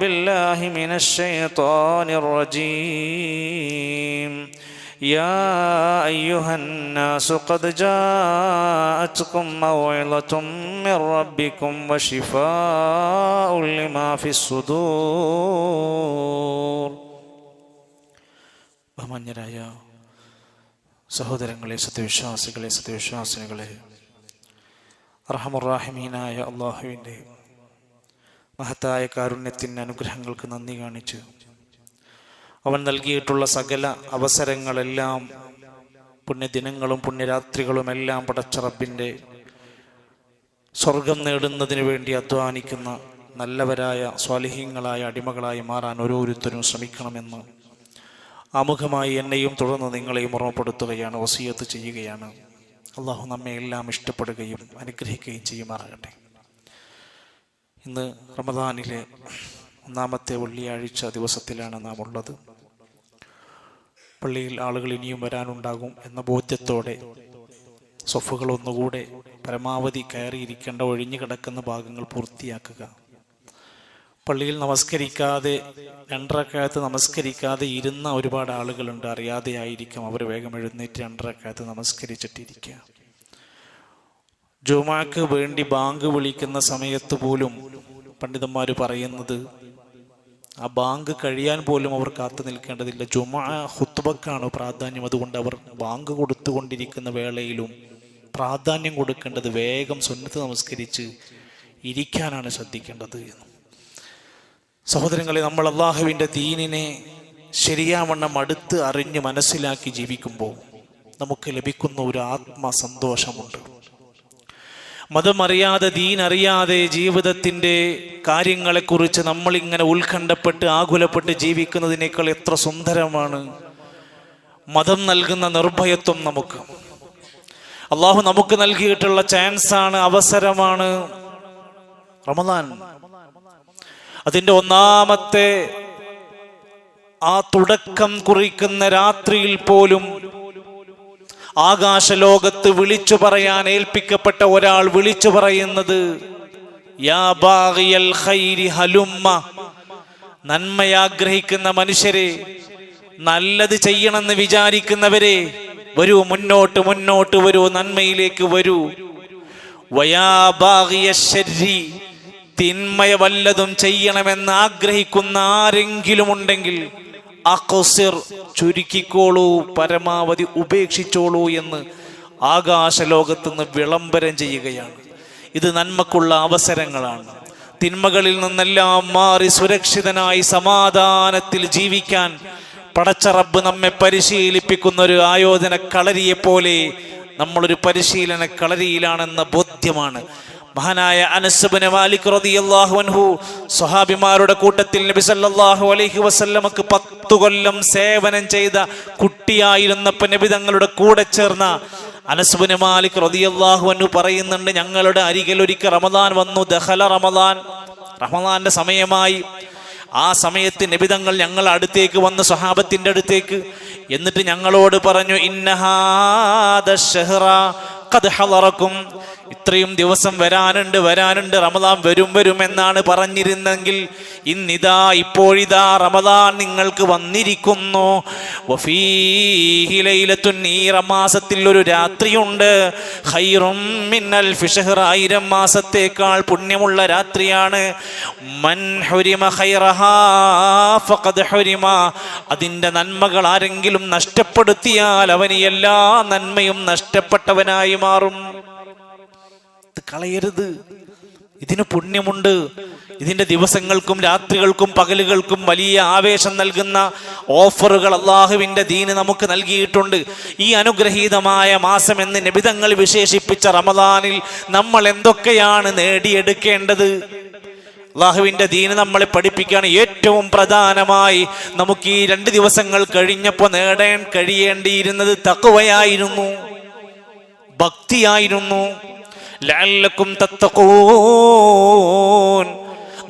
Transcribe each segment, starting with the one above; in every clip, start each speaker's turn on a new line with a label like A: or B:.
A: بالله من الشيطان الرجيم يا أيها الناس قد جاءتكم موعظة من ربكم وشفاء لما في الصدور. ബഹുമാന്യരായ സഹോദരങ്ങളെ, സത്യവിശ്വാസികളെ, സത്യവിശ്വാസിനികളെ, അർഹമുർറാഹിമീനായ അള്ളാഹുവിൻ്റെ മഹത്തായ കാരുണ്യത്തിൻ്റെ അനുഗ്രഹങ്ങൾക്ക് നന്ദി കാണിച്ച് അവൻ നൽകിയിട്ടുള്ള സകല അവസരങ്ങളെല്ലാം, പുണ്യദിനങ്ങളും പുണ്യരാത്രികളുമെല്ലാം പടച്ച റബ്ബിൻ്റെ സ്വർഗം നേടുന്നതിന് വേണ്ടി അധ്വാനിക്കുന്ന നല്ലവരായ സ്വാലിഹീങ്ങളായ അടിമകളായി മാറാൻ ഓരോരുത്തരും ശ്രമിക്കണമെന്ന് ആമുഖമായി എന്നെയും തുടർന്ന് നിങ്ങളെയും ഓർമ്മപ്പെടുത്തുകയാണ്, വസിയത്ത് ചെയ്യുകയാണ്. അള്ളാഹു നമ്മെ എല്ലാം ഇഷ്ടപ്പെടുകയും അനുഗ്രഹിക്കുകയും ചെയ്യുമാറാകട്ടെ. ഇന്ന് റമദാനിലെ ഒന്നാമത്തെ വെള്ളിയാഴ്ച ദിവസത്തിലാണ് നാം ഉള്ളത്. പള്ളിയിൽ ആളുകൾ ഇനിയും വരാനുണ്ടാകും എന്ന ബോധ്യത്തോടെ സ്വഫുകൾ ഒന്നുകൂടെ പരമാവധി കയറിയിരിക്കേണ്ട ഒഴിഞ്ഞു കിടക്കുന്ന ഭാഗങ്ങൾ പൂർത്തിയാക്കുക. പള്ളിയിൽ നമസ്കരിക്കാതെ, 2 റക്അത്ത് നമസ്കരിക്കാതെ ഇരുന്ന ഒരുപാട് ആളുകളുണ്ട്. അറിയാതെയായിരിക്കും അവർ വേഗം എഴുന്നേറ്റ് 2 റക്അത്ത് നമസ്കരിച്ചിട്ടിരിക്കുക. ജുമുഅക്ക് വേണ്ടി ബാങ്ക് വിളിക്കുന്ന സമയത്ത് പോലും പണ്ഡിതന്മാർ പറയുന്നത് ആ ബാങ്ക് കഴിയാൻ പോലും അവർ കാത്തു നിൽക്കേണ്ടതില്ല. ജുമുഅ ഖുത്ബക്കാണ് പ്രാധാന്യം. അതുകൊണ്ട് അവർ ബാങ്ക് കൊടുത്തുകൊണ്ടിരിക്കുന്ന വേളയിലും പ്രാധാന്യം കൊടുക്കേണ്ടത് വേഗം സുന്നത്ത് നമസ്കരിച്ച് ഇരിക്കാനാണ് ശ്രദ്ധിക്കേണ്ടത് എന്ന്. സഹോദരങ്ങളെ, നമ്മൾ അള്ളാഹുവിൻ്റെ ദീനിനെ ശരിയാവണ്ണം അടുത്ത് അറിഞ്ഞ് മനസ്സിലാക്കി ജീവിക്കുമ്പോൾ നമുക്ക് ലഭിക്കുന്ന ഒരു ആത്മസന്തോഷമുണ്ട്. മതമറിയാതെ, ദീനറിയാതെ ജീവിതത്തിൻ്റെ കാര്യങ്ങളെക്കുറിച്ച് നമ്മളിങ്ങനെ ഉത്കണ്ഠപ്പെട്ട് ആകുലപ്പെട്ട് ജീവിക്കുന്നതിനേക്കാൾ എത്ര സുന്ദരമാണ് മതം നൽകുന്ന നിർഭയത്വം. നമുക്ക് അള്ളാഹു നമുക്ക് നൽകിയിട്ടുള്ള ചാൻസാണ്, അവസരമാണ് റമദാൻ. അതിൻ്റെ ഒന്നാമത്തെ ആ തുടക്കം കുറിക്കുന്ന രാത്രിയിൽ പോലും ആകാശലോകത്ത് വിളിച്ചു പറയാൻ ഏൽപ്പിക്കപ്പെട്ട ഒരാൾ വിളിച്ചു പറയുന്നത് യാ ബാഗിയൽ ഖൈരി ഹലുമ്മ, നന്മയാഗ്രഹിക്കുന്ന മനുഷ്യരെ, നല്ലത് ചെയ്യണമെന്ന് വിചാരിക്കുന്നവരെ, വരൂ, മുന്നോട്ട് മുന്നോട്ട് വരൂ, നന്മയിലേക്ക് വരൂ. വയാ ബാഗിയ ശർരി, തിന്മയ വല്ലതും ചെയ്യണമെന്ന് ആഗ്രഹിക്കുന്ന ആരെങ്കിലും ഉണ്ടെങ്കിൽ അഖ്സിർ, ചുരുക്കിക്കോളൂ, പരമാവധി ഉപേക്ഷിച്ചോളൂ എന്ന് ആകാശലോകത്തുനിന്ന് വിളംബരം ചെയ്യുകയാണ്. ഇത് നന്മക്കുള്ള അവസരങ്ങളാണ്. തിന്മകളിൽ നിന്നെല്ലാം മാറി സുരക്ഷിതനായി സമാധാനത്തിൽ ജീവിക്കാൻ പടച്ച റബ്ബ് നമ്മെ പരിശീലിപ്പിക്കുന്ന ഒരു ആയോധന കളരിയെപ്പോലെ നമ്മളൊരു പരിശീലന കളരിയിലാണെന്ന ബോധ്യമാണ്. മഹാനായ അനസ് ഇബ്നു മാലിക് റളിയല്ലാഹു അൻഹു സ്വഹാബിമാരുടെ കൂട്ടത്തിൽ നബി സല്ലല്ലാഹു അലൈഹി വസല്ലമക്ക് 10 കൊല്ലം സേവനം ചെയ്ത കുട്ടിയായിരുന്നപ്പോൾ നബി തങ്ങളുടെ കൂടെ ചേർന്ന അനസ് ഇബ്നു മാലിക് റളിയല്ലാഹു അൻഹു പറയുന്നുണ്ട്, ഞങ്ങളുടെ അരികിൽ ഒരിക്കൽ റമദാൻ വന്നു. ദഖല റമദാൻ, റമദാന്റെ സമയമായി. ആ സമയത്ത് നബി തങ്ങൾ ഞങ്ങൾ അടുത്തേക്ക് വന്ന്, സ്വഹാബത്തിന്റെ അടുത്തേക്ക്, എന്നിട്ട് ഞങ്ങളോട് പറഞ്ഞു, ഇന്നഹാദ ശഹ്റ ഖദ് ഹളറക്കും, ഇത്രയും ദിവസം വരാനുണ്ട്, റമദാൻ വരും എന്നാണ് പറഞ്ഞിരുന്നെങ്കിൽ ഇന്നിതാ, ഇപ്പോഴിതാ റമദാൻ നിങ്ങൾക്ക് വന്നിരിക്കുന്നു. വഫീഹി ലൈലത്തുൻ, ഈ മാസത്തിൽ ഒരു രാത്രിയുണ്ട്. ഖൈറും മിൻ അൽഫി ശഹ്ർ, 1000 മാസത്തേക്കാൾ പുണ്യമുള്ള രാത്രിയാണ്. മൻ ഹുരിമ ഖൈറഹാ ഫഖദ് ഹുരിമ, അതിൻ്റെ നന്മകൾ ആരെങ്കിലും നഷ്ടപ്പെടുത്തിയാൽ അവന് എല്ലാ നന്മയും നഷ്ടപ്പെട്ടവനായി മാറും. കളയരുത്, ഇതിന് പുണ്യമുണ്ട്. ഇതിന്റെ ദിവസങ്ങൾക്കും രാത്രികൾക്കും പകലുകൾക്കും വലിയ ആവേശം നൽകുന്ന ഓഫറുകൾ അള്ളാഹുവിന്റെ ദീന് നമുക്ക് നൽകിയിട്ടുണ്ട്. ഈ അനുഗ്രഹീതമായ മാസം എന്ന് നബി തങ്ങൾ വിശേഷിപ്പിച്ച റമദാനിൽ നമ്മൾ എന്തൊക്കെയാണ് നേടിയെടുക്കേണ്ടത്? അള്ളാഹുവിന്റെ ദീന് നമ്മളെ പഠിപ്പിക്കുകയാണ്. ഏറ്റവും പ്രധാനമായി നമുക്ക് ഈ 2 ദിവസങ്ങൾ കഴിഞ്ഞപ്പോൾ നേടാൻ കഴിയേണ്ടിയിരുന്നത് തഖ്വയായിരുന്നു, ഭക്തിയായിരുന്നു. ലഅല്ലക്കും തത്തഖൂൻ,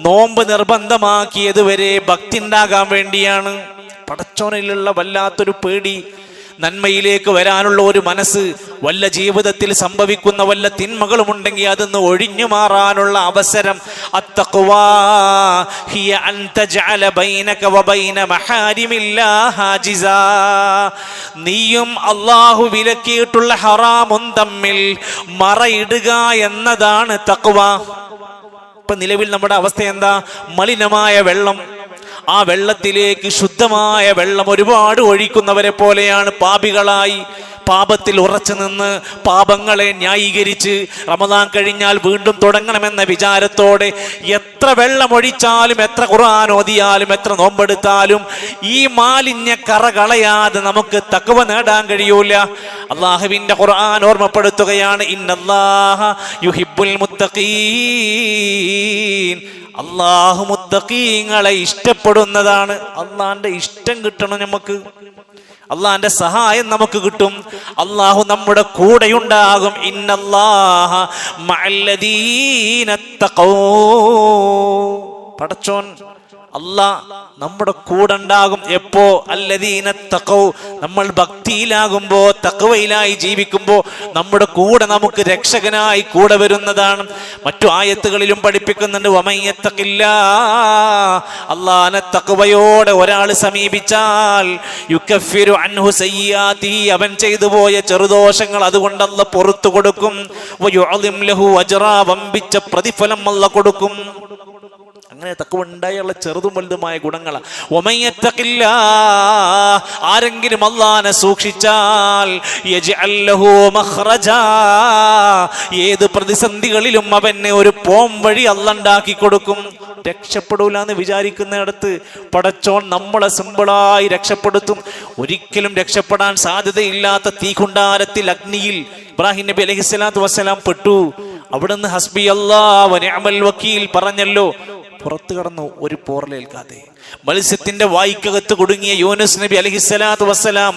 A: നോമ്പ് നിർബന്ധമാക്കിയത് വരെ ഭക്തി ഉണ്ടാകാൻ വേണ്ടിയാണ്. പടച്ചോനിലുള്ള വല്ലാത്തൊരു പേടി നന്മയിലേക്ക് വരാനുള്ള ഒരു മനസ്സ്, വല്ല ജീവിതത്തിൽ സംഭവിക്കുന്ന വല്ല തിന്മകളും ഉണ്ടെങ്കിൽ അതൊന്ന് ഒഴിഞ്ഞു മാറാനുള്ള അവസരം. അത്തഖ്വാ ഹിയ അൻ തജഅല ബൈനക വബൈന മഹാരിമില്ലാഹി ഹാജിസാ. നീയും അല്ലാഹു വിലക്കിയിട്ടുള്ള ഹറാമും തമ്മിൽ മറയിടുക എന്നതാണ് തഖ്വ. ഇപ്പൊ നിലവിൽ നമ്മുടെ അവസ്ഥ എന്താ? മലിനമായ വെള്ളം, ആ വെള്ളത്തിലേക്ക് ശുദ്ധമായ വെള്ളം ഒരുപാട് ഒഴിക്കുന്നവരെ പോലെയാണ് പാപികളായി പാപത്തിൽ ഉറച്ചു നിന്ന് പാപങ്ങളെ ന്യായീകരിച്ച് റമദാൻ കഴിഞ്ഞാൽ വീണ്ടും തുടങ്ങണമെന്ന വിചാരത്തോടെ എത്ര വെള്ളം ഒഴിച്ചാലും, എത്ര ഖുർആൻ ഓതിയാലും, എത്ര നോമ്പെടുത്താലും ഈ മാലിന്യ കറ കളയാതെ നമുക്ക് തഖ്വ നേടാൻ കഴിയൂല. അല്ലാഹുവിന്റെ ഖുർആൻ ഓർമ്മപ്പെടുത്തുകയാണ്, ഇന്നല്ലാഹ യുഹിബ്ബുൽ മുത്തഖീൻ. അല്ലാഹു മുത്തഖീങ്ങളെ ഇഷ്ടപ്പെടുന്നതാണ്. അള്ളാന്റെ ഇഷ്ടം കിട്ടണം നമുക്ക്, അള്ളാന്റെ സഹായം നമുക്ക് കിട്ടും, അള്ളാഹു നമ്മുടെ കൂടെയുണ്ടാകും. ഇന്നല്ലാഹ മഅല്ലദീന തഖൗ. പടച്ചോൻ അല്ലാഹ് നമ്മുടെ കൂടെ ഉണ്ടാകും. എപ്പോ? അല്ലദീന തഖൗ. നമ്മൾ ഭക്തിയിലാകുമ്പോ, തഖ്വയിലായി ജീവിക്കുമ്പോ നമ്മുടെ കൂടെ നമുക്ക് രക്ഷകനായി കൂടെ വരുന്നതാണ്. മറ്റു ആയത്തുകളിലും പഠിപ്പിക്കുന്നുണ്ട്, വമയ്യത്തഖില്ലാഹ്. അല്ലാഹുവിനെ തഖ്വയോടെ ഒരാൾ സമീപിച്ചാൽ യുകഫിറു അൻഹു സയ്യിആതിഹി. അവൻ ചെയ്തു പോയ ചെറുദോഷങ്ങൾ അതുകൊണ്ട് അല്ലാഹ് പുറത്തു കൊടുക്കും. വയുഅളിം ലഹു അജ്റാ. വമ്പിച്ച പ്രതിഫലം അല്ലാഹ് കൊടുക്കും. അങ്ങനെ തഖ്വ ഉണ്ടായുള്ള ചെറുതും വലുതുമായ ഗുണങ്ങളാണ്. ആരെങ്കിലും അല്ലാഹുവിനെ സൂക്ഷിച്ചാൽ യജ്അൽ ലഹു മഖ്റജാ. ഏത് പ്രതിസന്ധികളിലും അവന് ഒരു പോം വഴി അല്ലാഹ് ഉണ്ടാക്കി കൊടുക്കും. രക്ഷപ്പെടൂല എന്ന് വിചാരിക്കുന്നിടത്ത് പടച്ചോൻ നമ്മളെ സിമ്പിളായി രക്ഷപ്പെടുത്തും. ഒരിക്കലും രക്ഷപ്പെടാൻ സാധ്യതയില്ലാത്ത തീകുണ്ടാരത്തിൽ, അഗ്നിയിൽ ഇബ്രാഹിം നബി അലൈഹിസ്സലാത്തു വസ്സലാം പെട്ടു. അവിടുന്ന് ഹസ്ബി അല്ലാഹ് വ നിഅമൽ വക്കീൽ പറഞ്ഞല്ലോ. പുറത്തു കടന്നു, ഒരു പോറലേൽക്കാതെ. മത്സ്യത്തിന്റെ വായ്ക്കകത്ത് കുടുങ്ങിയ യൂനുസ് നബി അലൈഹിസ്സലാത്തു വസ്സലാം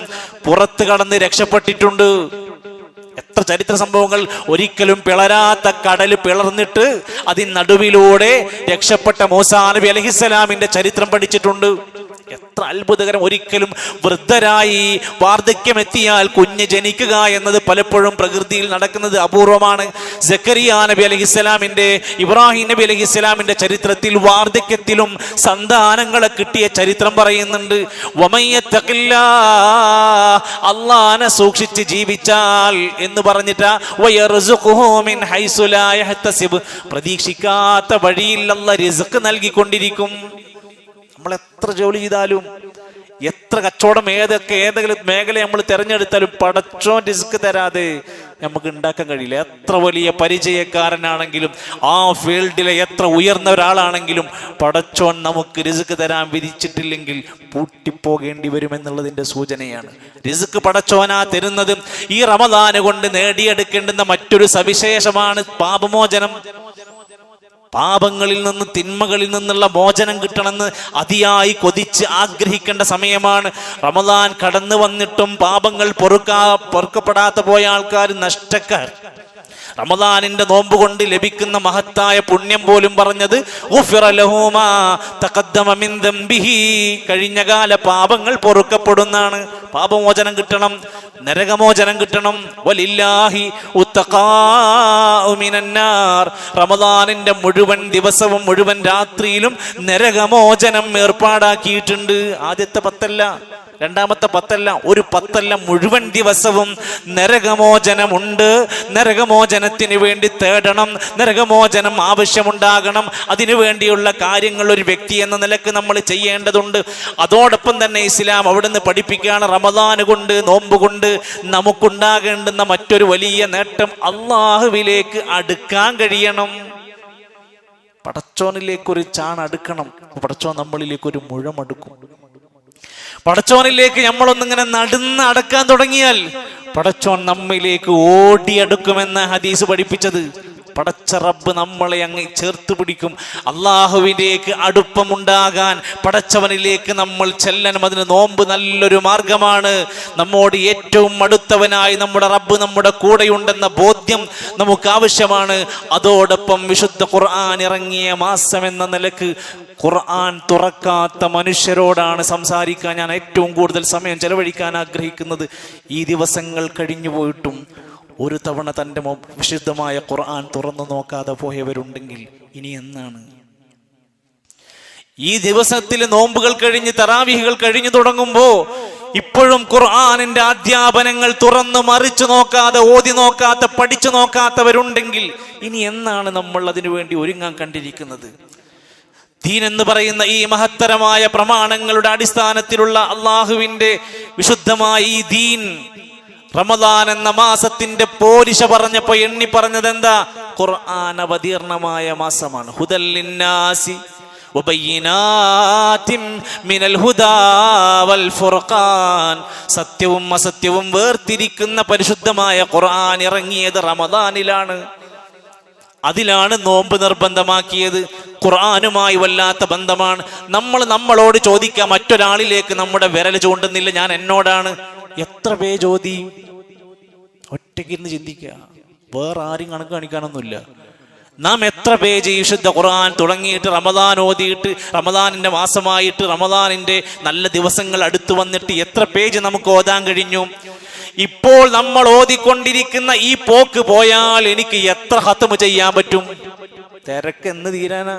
A: പുറത്തു കടന്ന് രക്ഷപ്പെട്ടിട്ടുണ്ട്. എത്ര ചരിത്ര സംഭവങ്ങൾ. ഒരിക്കലും പിളരാത്ത കടല് പിളർന്നിട്ട് അതിന് നടുവിലൂടെ രക്ഷപ്പെട്ട മൂസാ നബി അലൈഹിസ്സലാമിന്റെ ചരിത്രം പഠിച്ചിട്ടുണ്ട്. എത്ര അത്ഭുതകരം. ഒരിക്കലും വൃദ്ധരായി വാർദ്ധക്യമെത്തിയാൽ കുഞ്ഞ് ജനിക്കുക എന്നത് പലപ്പോഴും പ്രകൃതിയിൽ നടക്കുന്നത് അപൂർവമാണ്. സക്കരിയ നബി അലൈഹിസ്സലാമിന്റെ, ഇബ്രാഹിം നബി അലൈഹിസ്സലാമിന്റെ ചരിത്രത്തിൽ വാർദ്ധക്യത്തിലും സന്താനങ്ങളെ കിട്ടിയ ചരിത്രം പറയുന്നുണ്ട്. വമയ്യത്തഖില്ലാഹ്. അല്ലാഹുവിനെ സൂക്ഷിച്ച് ജീവിച്ചാൽ എന്ന് പറഞ്ഞിട്ട് വയർസുഖുഹു മിൻ ഹൈസു ലാ യഹ്തസിബ്. പ്രതീക്ഷിക്കാത്ത വഴിയിൽ അല്ലാഹ് റിസ്ക് നൽകിക്കൊണ്ടിരിക്കും. നമ്മൾ എത്ര ജോലി ചെയ്താലും, എത്ര കച്ചവടം, ഏതെങ്കിലും മേഖല നമ്മൾ തിരഞ്ഞെടുത്താലും പടച്ചോൻ റിസ്ക് തരാതെ നമുക്ക് ഉണ്ടാക്കാൻ കഴിയില്ല. എത്ര വലിയ പരിചയക്കാരനാണെങ്കിലും, ആ ഫീൽഡിലെ എത്ര ഉയർന്ന ഒരാളാണെങ്കിലും പടച്ചോൻ നമുക്ക് റിസ്ക് തരാൻ വിധിച്ചിട്ടില്ലെങ്കിൽ പൂട്ടിപ്പോകേണ്ടി വരുമെന്നുള്ളതിന്റെ സൂചനയാണ്. റിസ്ക് പടച്ചോനാ തരുന്നത്. ഈ റമദാൻ കൊണ്ട് നേടിയെടുക്കേണ്ടുന്ന മറ്റൊരു സവിശേഷമാണ് പാപമോചനം. പാപങ്ങളിൽ നിന്ന്, തിന്മകളിൽ നിന്നുള്ള മോചനം കിട്ടണമെന്ന് അതിയായി കൊതിച്ച് ആഗ്രഹിക്കേണ്ട സമയമാണ്. റമദാൻ കടന്നു വന്നിട്ടും പാപങ്ങൾ പൊറുക്കപ്പെടാത്ത പോയ ആൾക്കാർ നഷ്ടക്കാർ. റമദാനിന്റെ നോമ്പ് കൊണ്ട് ലഭിക്കുന്ന മഹത്തായ പുണ്യം പോലും പറഞ്ഞത് കഴിഞ്ഞകാല പാപങ്ങൾ പൊറുക്കപ്പെടുന്നതാണ്. പാപമോചനം കിട്ടണം, നരകമോചനം കിട്ടണം. വലില്ലാഹി ഉത്തഖാഉ മിനന്നാർ. റമദാനിന്റെ മുഴുവൻ ദിവസവും മുഴുവൻ രാത്രിയിലും നരകമോചനം ഏർപ്പാടാക്കിയിട്ടുണ്ട്. ആദ്യത്തെ 10 രണ്ടാമത്തെ 10 ഒരു 10 മുഴുവൻ ദിവസവും നരകമോചനമുണ്ട്. നരകമോചനത്തിന് വേണ്ടി തേടണം, നരകമോചനം ആവശ്യമുണ്ടാകണം. അതിനു വേണ്ടിയുള്ള കാര്യങ്ങൾ ഒരു വ്യക്തി എന്ന നിലക്ക് നമ്മൾ ചെയ്യേണ്ടതുണ്ട്. അതോടൊപ്പം തന്നെ ഇസ്ലാം അവിടുന്ന് പഠിപ്പിക്കുകയാണ്, റമദാൻ കൊണ്ട്, നോമ്പ് കൊണ്ട് നമുക്കുണ്ടാകേണ്ടുന്ന മറ്റൊരു വലിയ നേട്ടം അള്ളാഹുവിലേക്ക് അടുക്കാൻ കഴിയണം. പടച്ചോനിലേക്ക് ഒരു ചാൺ അടുക്കണം. പടച്ചോൻ നമ്മളിലേക്ക് ഒരു മുഴം അടുക്കും. പടച്ചോനിലേക്ക് നമ്മളൊന്നിങ്ങനെ നടന്ന് അടക്കാൻ തുടങ്ങിയാൽ പടച്ചോൻ നമ്മിലേക്ക് ഓടിയടുക്കുമെന്ന ഹദീസ് പഠിപ്പിച്ചത്. പടച്ച റബ്ബ് നമ്മളെ അങ്ങ് ചേർത്ത് പിടിക്കും. അള്ളാഹുവിലേക്ക് അടുപ്പമുണ്ടാകാൻ, പടച്ചവനിലേക്ക് നമ്മൾ ചെല്ലണം. അതിന് നോമ്പ് നല്ലൊരു മാർഗമാണ്. നമ്മോട് ഏറ്റവും അടുത്തവനായി നമ്മുടെ റബ്ബ് നമ്മുടെ കൂടെയുണ്ടെന്ന ബോധ്യം നമുക്ക് ആവശ്യമാണ്. അതോടൊപ്പം വിശുദ്ധ ഖുർആൻ ഇറങ്ങിയ മാസം എന്ന നിലക്ക് ഖുർആൻ തുറക്കാത്ത മനുഷ്യരോടാണ് സംസാരിക്കാൻ ഞാൻ ഏറ്റവും കൂടുതൽ സമയം ചെലവഴിക്കാൻ ആഗ്രഹിക്കുന്നത്. ഈ ദിവസങ്ങൾ കഴിഞ്ഞു പോയിട്ടും ഒരു തവണ തൻ്റെ വിശുദ്ധമായ ഖുർആൻ തുറന്നു നോക്കാതെ പോയവരുണ്ടെങ്കിൽ ഇനി എന്നാണ്? ഈ ദിവസത്തിൽ നോമ്പുകൾ കഴിഞ്ഞ് തറാവീഹുകൾ കഴിഞ്ഞു തുടങ്ങുമ്പോൾ ഇപ്പോഴും ഖുർആനിന്റെ അധ്യാപനങ്ങൾ തുറന്നു മറിച്ചു നോക്കാതെ, ഓതി നോക്കാത്ത, പഠിച്ചു നോക്കാത്തവരുണ്ടെങ്കിൽ ഇനി എന്നാണ് നമ്മൾ അതിനു വേണ്ടി ഒരുങ്ങാൻ കണ്ടിരിക്കുന്നത്? ദീൻ എന്ന് പറയുന്ന ഈ മഹത്തരമായ പ്രമാണങ്ങളുടെ അടിസ്ഥാനത്തിലുള്ള അള്ളാഹുവിന്റെ വിശുദ്ധമായ ഈ ദീൻ റമദാൻ എന്ന മാസത്തിന്റെ പോരിശ പറഞ്ഞപ്പോ എണ്ണി പറഞ്ഞത് എന്താ? ഖുർആൻ അവതീർണമായ മാസമാണ്. ഹുദൽ ലിന്നാസി വബയ്യിനാതിൻ മിനൽ ഹുദാ വൽ ഫുർഖാൻ. സത്യവും അസത്യവും വേർതിരിക്കുന്ന പരിശുദ്ധമായ ഖുർആൻ ഇറങ്ങിയത് റമദാനിലാണ്. അതിലാണ് നോമ്പ് നിർബന്ധമാക്കിയത്. ഖുർആനുമായി വല്ലാത്ത ബന്ധമാണ്. നമ്മളോട് ചോദിക്കാം, മറ്റൊരാളിലേക്ക് നമ്മുടെ വിരൽ ചൂണ്ടുന്നില്ല, ഞാൻ എന്നോടാണ്. എത്ര പേജ് ഓതി? ഒറ്റയ്ക്കിരുന്ന് ചിന്തിക്കുക, വേറെ ആരും കണക്ക് കാണിക്കാനൊന്നുമില്ല. നാം എത്ര പേജ് ഈ വിശുദ്ധ ഖുർആൻ തുടങ്ങിയിട്ട്, റമദാൻ ഓതിയിട്ട്, റമദാനിന്റെ മാസമായിട്ട്, റമദാനിന്റെ നല്ല ദിവസങ്ങൾ അടുത്തു വന്നിട്ട് എത്ര പേജ് നമുക്ക് ഓതാൻ കഴിഞ്ഞു? ഇപ്പോൾ നമ്മൾ ഓതിക്കൊണ്ടിരിക്കുന്ന ഈ പോക്ക് പോയാൽ എനിക്ക് എത്ര ഖത്മ് ചെയ്യാൻ പറ്റും? തിരക്ക് എന്ന് തീരാനാ?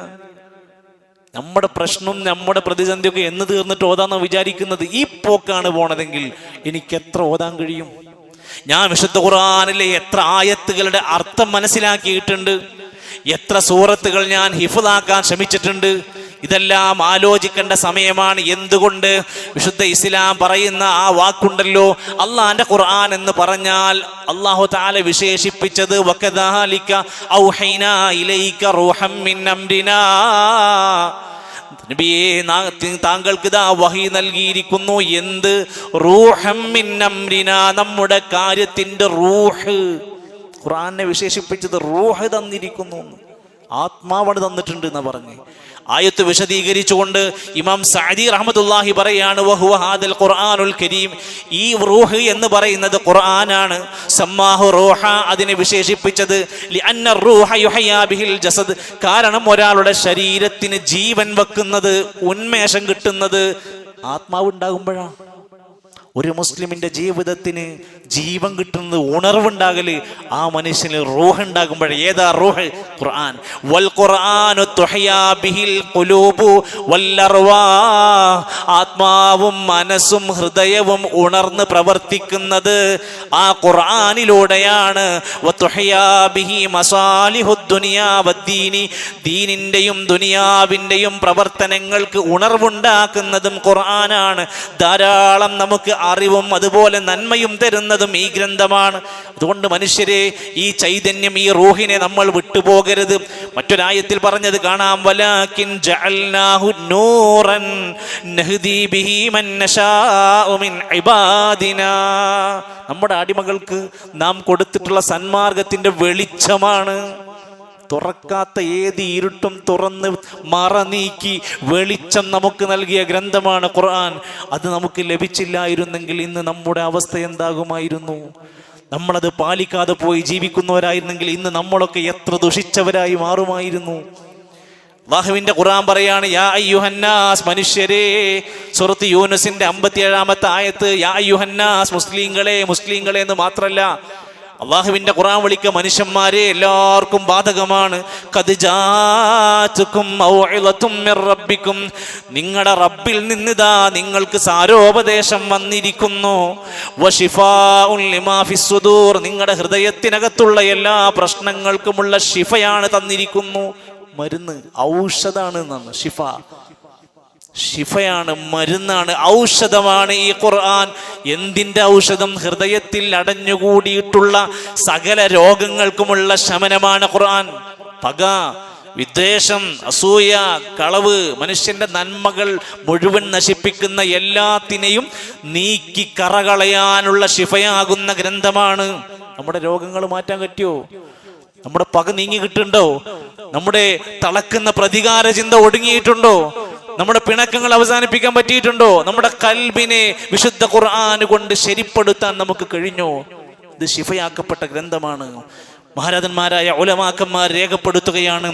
A: നമ്മുടെ പ്രശ്നവും നമ്മുടെ പ്രതിസന്ധിയൊക്കെ എന്ന് തീർന്നിട്ട് ഓതാന്ന് വിചാരിക്കുന്നത്? ഈ പോക്കാണ് പോണതെങ്കിൽ എനിക്ക് എത്ര ഓതാൻ കഴിയും? ഞാൻ വിശുദ്ധ ഖുർആനിലെ എത്ര ആയത്തുകളുടെ അർത്ഥം മനസ്സിലാക്കിയിട്ടുണ്ട്, എത്ര സൂറത്തുകൾ ഞാൻ ഹിഫ്ളാക്കാൻ ശ്രമിച്ചിട്ടുണ്ട്. ഇതെല്ലാം ആലോചിക്കേണ്ട സമയമാണ്. എന്തുകൊണ്ട്? വിശുദ്ധ ഇസ്ലാം പറയുന്ന ആ വാക്കുണ്ടല്ലോ, അള്ളാന്റെ ഖുർആൻ എന്ന് പറഞ്ഞാൽ അല്ലാഹു തആല വിശേഷിപ്പിച്ചത് വകദാലിക ഔഹൈനാ ഇലൈക റൂഹം മിൻ അംരിനാ. നബിയേ, താങ്കൾക്ക് ദാ വഹി നൽകിയിരിക്കുന്നു. എന്ത്? റൂഹം മിൻ അംരിനാ, നമ്മുടെ കാര്യത്തിന്റെ റൂഹ്. ഖുർആനെ വിശേഷിപ്പിച്ചത് റൂഹ് തന്നിരിക്കുന്നു, ആത്മാവാണ് തന്നിട്ടുണ്ട് എന്ന് പറഞ്ഞ് ആയത്ത് വിശദീകരിച്ചുകൊണ്ട് ഇമാം സഅദി റഹ്മത്തുള്ളാഹി പറയാണ്, വഹുവ ഹാദൽ ഖുർആനുൽ കരീം, ഈ റൂഹ് എന്ന് പറയുന്നത് ഖുർആനാണ്. സമ്മാഹു റൂഹ, അതിനെ വിശേഷിപ്പിച്ചത് ലിഅന്ന റൂഹ യുഹയാ ബിഹിൽ ജസദ്, കാരണം ഒരാളുടെ ശരീരത്തിന് ജീവൻ വെക്കുന്നത്, ഉന്മേഷം കിട്ടുന്നത് ആത്മാവ് ഉണ്ടാകുമ്പോഴാണ്. ഒരു മുസ്ലിമിന്റെ ജീവിതത്തിന് ജീവൻ കിട്ടുന്നത്, ഉണർവുണ്ടാകല് ആ മനുഷ്യന് റൂഹ് ഉണ്ടാകുമ്പോഴേ. ഏതാ റൂഹ്? ഖുർആൻ. വൽ ഖുർആനു തുഹ്യാ ബിഹിൽ ഖുലൂബു വൽ അർവാഹ്, ആത്മാവും മനസ്സും ഹൃദയവും ഉണർന്ന് പ്രവർത്തിക്കുന്നത് ആ ഖുർആനിലൂടെയാണ്. വതുഹ്യാ ബിഹി മസാലിഹുദ് ദുനിയാ വദ്ദീനി, ദീനിന്റെയും ദുനിയാവിന്റെയും പ്രവർത്തനങ്ങൾക്ക് ഉണർവുണ്ടാക്കുന്നതും ഖുർആനാണ്. ധാരാളം നമുക്ക് അറിവും അതുപോലെ നന്മയും തരുന്നതും ഈ ഗ്രന്ഥമാണ്. അതുകൊണ്ട് മനുഷ്യരെ, ഈ ചൈതന്യം, ഈ റൂഹിനെ നമ്മൾ വിട്ടുപോകരുത്. മറ്റൊരായത്തിൽ പറഞ്ഞത് കാണാം, വലാകിൻ ജഅൽനാഹു നൂറൻ നഹ്ദി ബിഹി മൻ നശാഉ മിൻ ഇബാദിനാ, നമ്മുടെ അടിമകൾക്ക് നാം കൊടുത്തിട്ടുള്ള സന്മാർഗത്തിന്റെ വെളിച്ചമാണ്. തുറക്കാത്ത ഏത് ഇരുട്ടും തുറന്ന് മറ നീക്കി വെളിച്ചം നമുക്ക് നൽകിയ ഗ്രന്ഥമാണ് ഖുർആൻ. അത് നമുക്ക് ലഭിച്ചില്ലായിരുന്നെങ്കിൽ ഇന്ന് നമ്മുടെ അവസ്ഥ എന്താകുമായിരുന്നു? നമ്മളത് പാലിക്കാതെ പോയി ജീവിക്കുന്നവരായിരുന്നെങ്കിൽ ഇന്ന് നമ്മളൊക്കെ എത്ര ദുഷിച്ചവരായി മാറുമായിരുന്നു. അല്ലാഹുവിന്റെ ഖുർആൻ പറയാണ്, യാ അയ്യുഹന്നാസ്, മനുഷ്യരെ. സൂറത്ത് യൂനുസിന്റെ 57-ാമത്തെ ആയത്ത്, യാ അയ്യുഹന്നാസ്, മുസ്ലിങ്ങളെ എന്ന് മാത്രല്ല, അള്ളാഹുവിന്റെ ഖുർആൻ വിളിക്ക മനുഷ്യന്മാരെ എല്ലാവർക്കും ബാധകമാണ്. ഖദ് ജാഅതുകും മൗഇളതും മിർ റബ്ബിക്കും, നിങ്ങളുടെ റബ്ബിൽ നിന്നിതാ നിങ്ങൾക്ക് സാരോപദേശം വന്നിരിക്കുന്നു. വശിഫാഉൻ ലിമാ ഫിസ് സുദൂർ, നിങ്ങളുടെ ഹൃദയത്തിനകത്തുള്ള എല്ലാ പ്രശ്നങ്ങൾക്കുമുള്ള ശിഫയാണ് തന്നിരിക്കുന്നു. മരുന്ന്, ഔഷധാണ് എന്നാണ്. ശിഫയാണ്, മരുന്നാണ്, ഔഷധമാണ് ഈ ഖുർആൻ. എന്തിന്റെ ഔഷധം? ഹൃദയത്തിൽ അടഞ്ഞുകൂടിയിട്ടുള്ള സകല രോഗങ്ങൾക്കുമുള്ള ശമനമാണ് ഖുർആൻ. പക, വിദ്വേഷം, അസൂയ, കളവ്, മനുഷ്യന്റെ നന്മകൾ മുഴുവൻ നശിപ്പിക്കുന്ന എല്ലാത്തിനെയും നീക്കി കറകളയാനുള്ള ശിഫയാകുന്ന ഗ്രന്ഥമാണ്. നമ്മുടെ രോഗങ്ങൾ മാറ്റാൻ പറ്റുമോ? നമ്മുടെ പക നീങ്ങി കിട്ടുന്നുണ്ടോ? നമ്മുടെ തളക്കുന്ന പ്രതികാര ചിന്ത ഒടുങ്ങിയിട്ടുണ്ടോ? നമ്മുടെ പിണക്കങ്ങൾ അവസാനിപ്പിക്കാൻ പറ്റിയിട്ടുണ്ടോ? നമ്മുടെ കൽബിനെ വിശുദ്ധ ഖുർആൻ കൊണ്ട് ശരിപ്പെടുത്താൻ നമുക്ക് കഴിഞ്ഞോ? ഇത് ശിഫയാക്കപ്പെട്ട ഗ്രന്ഥമാണ്. മഹാരഥന്മാരായ ഉലമാക്കന്മാർ രേഖപ്പെടുത്തുകയാണ്,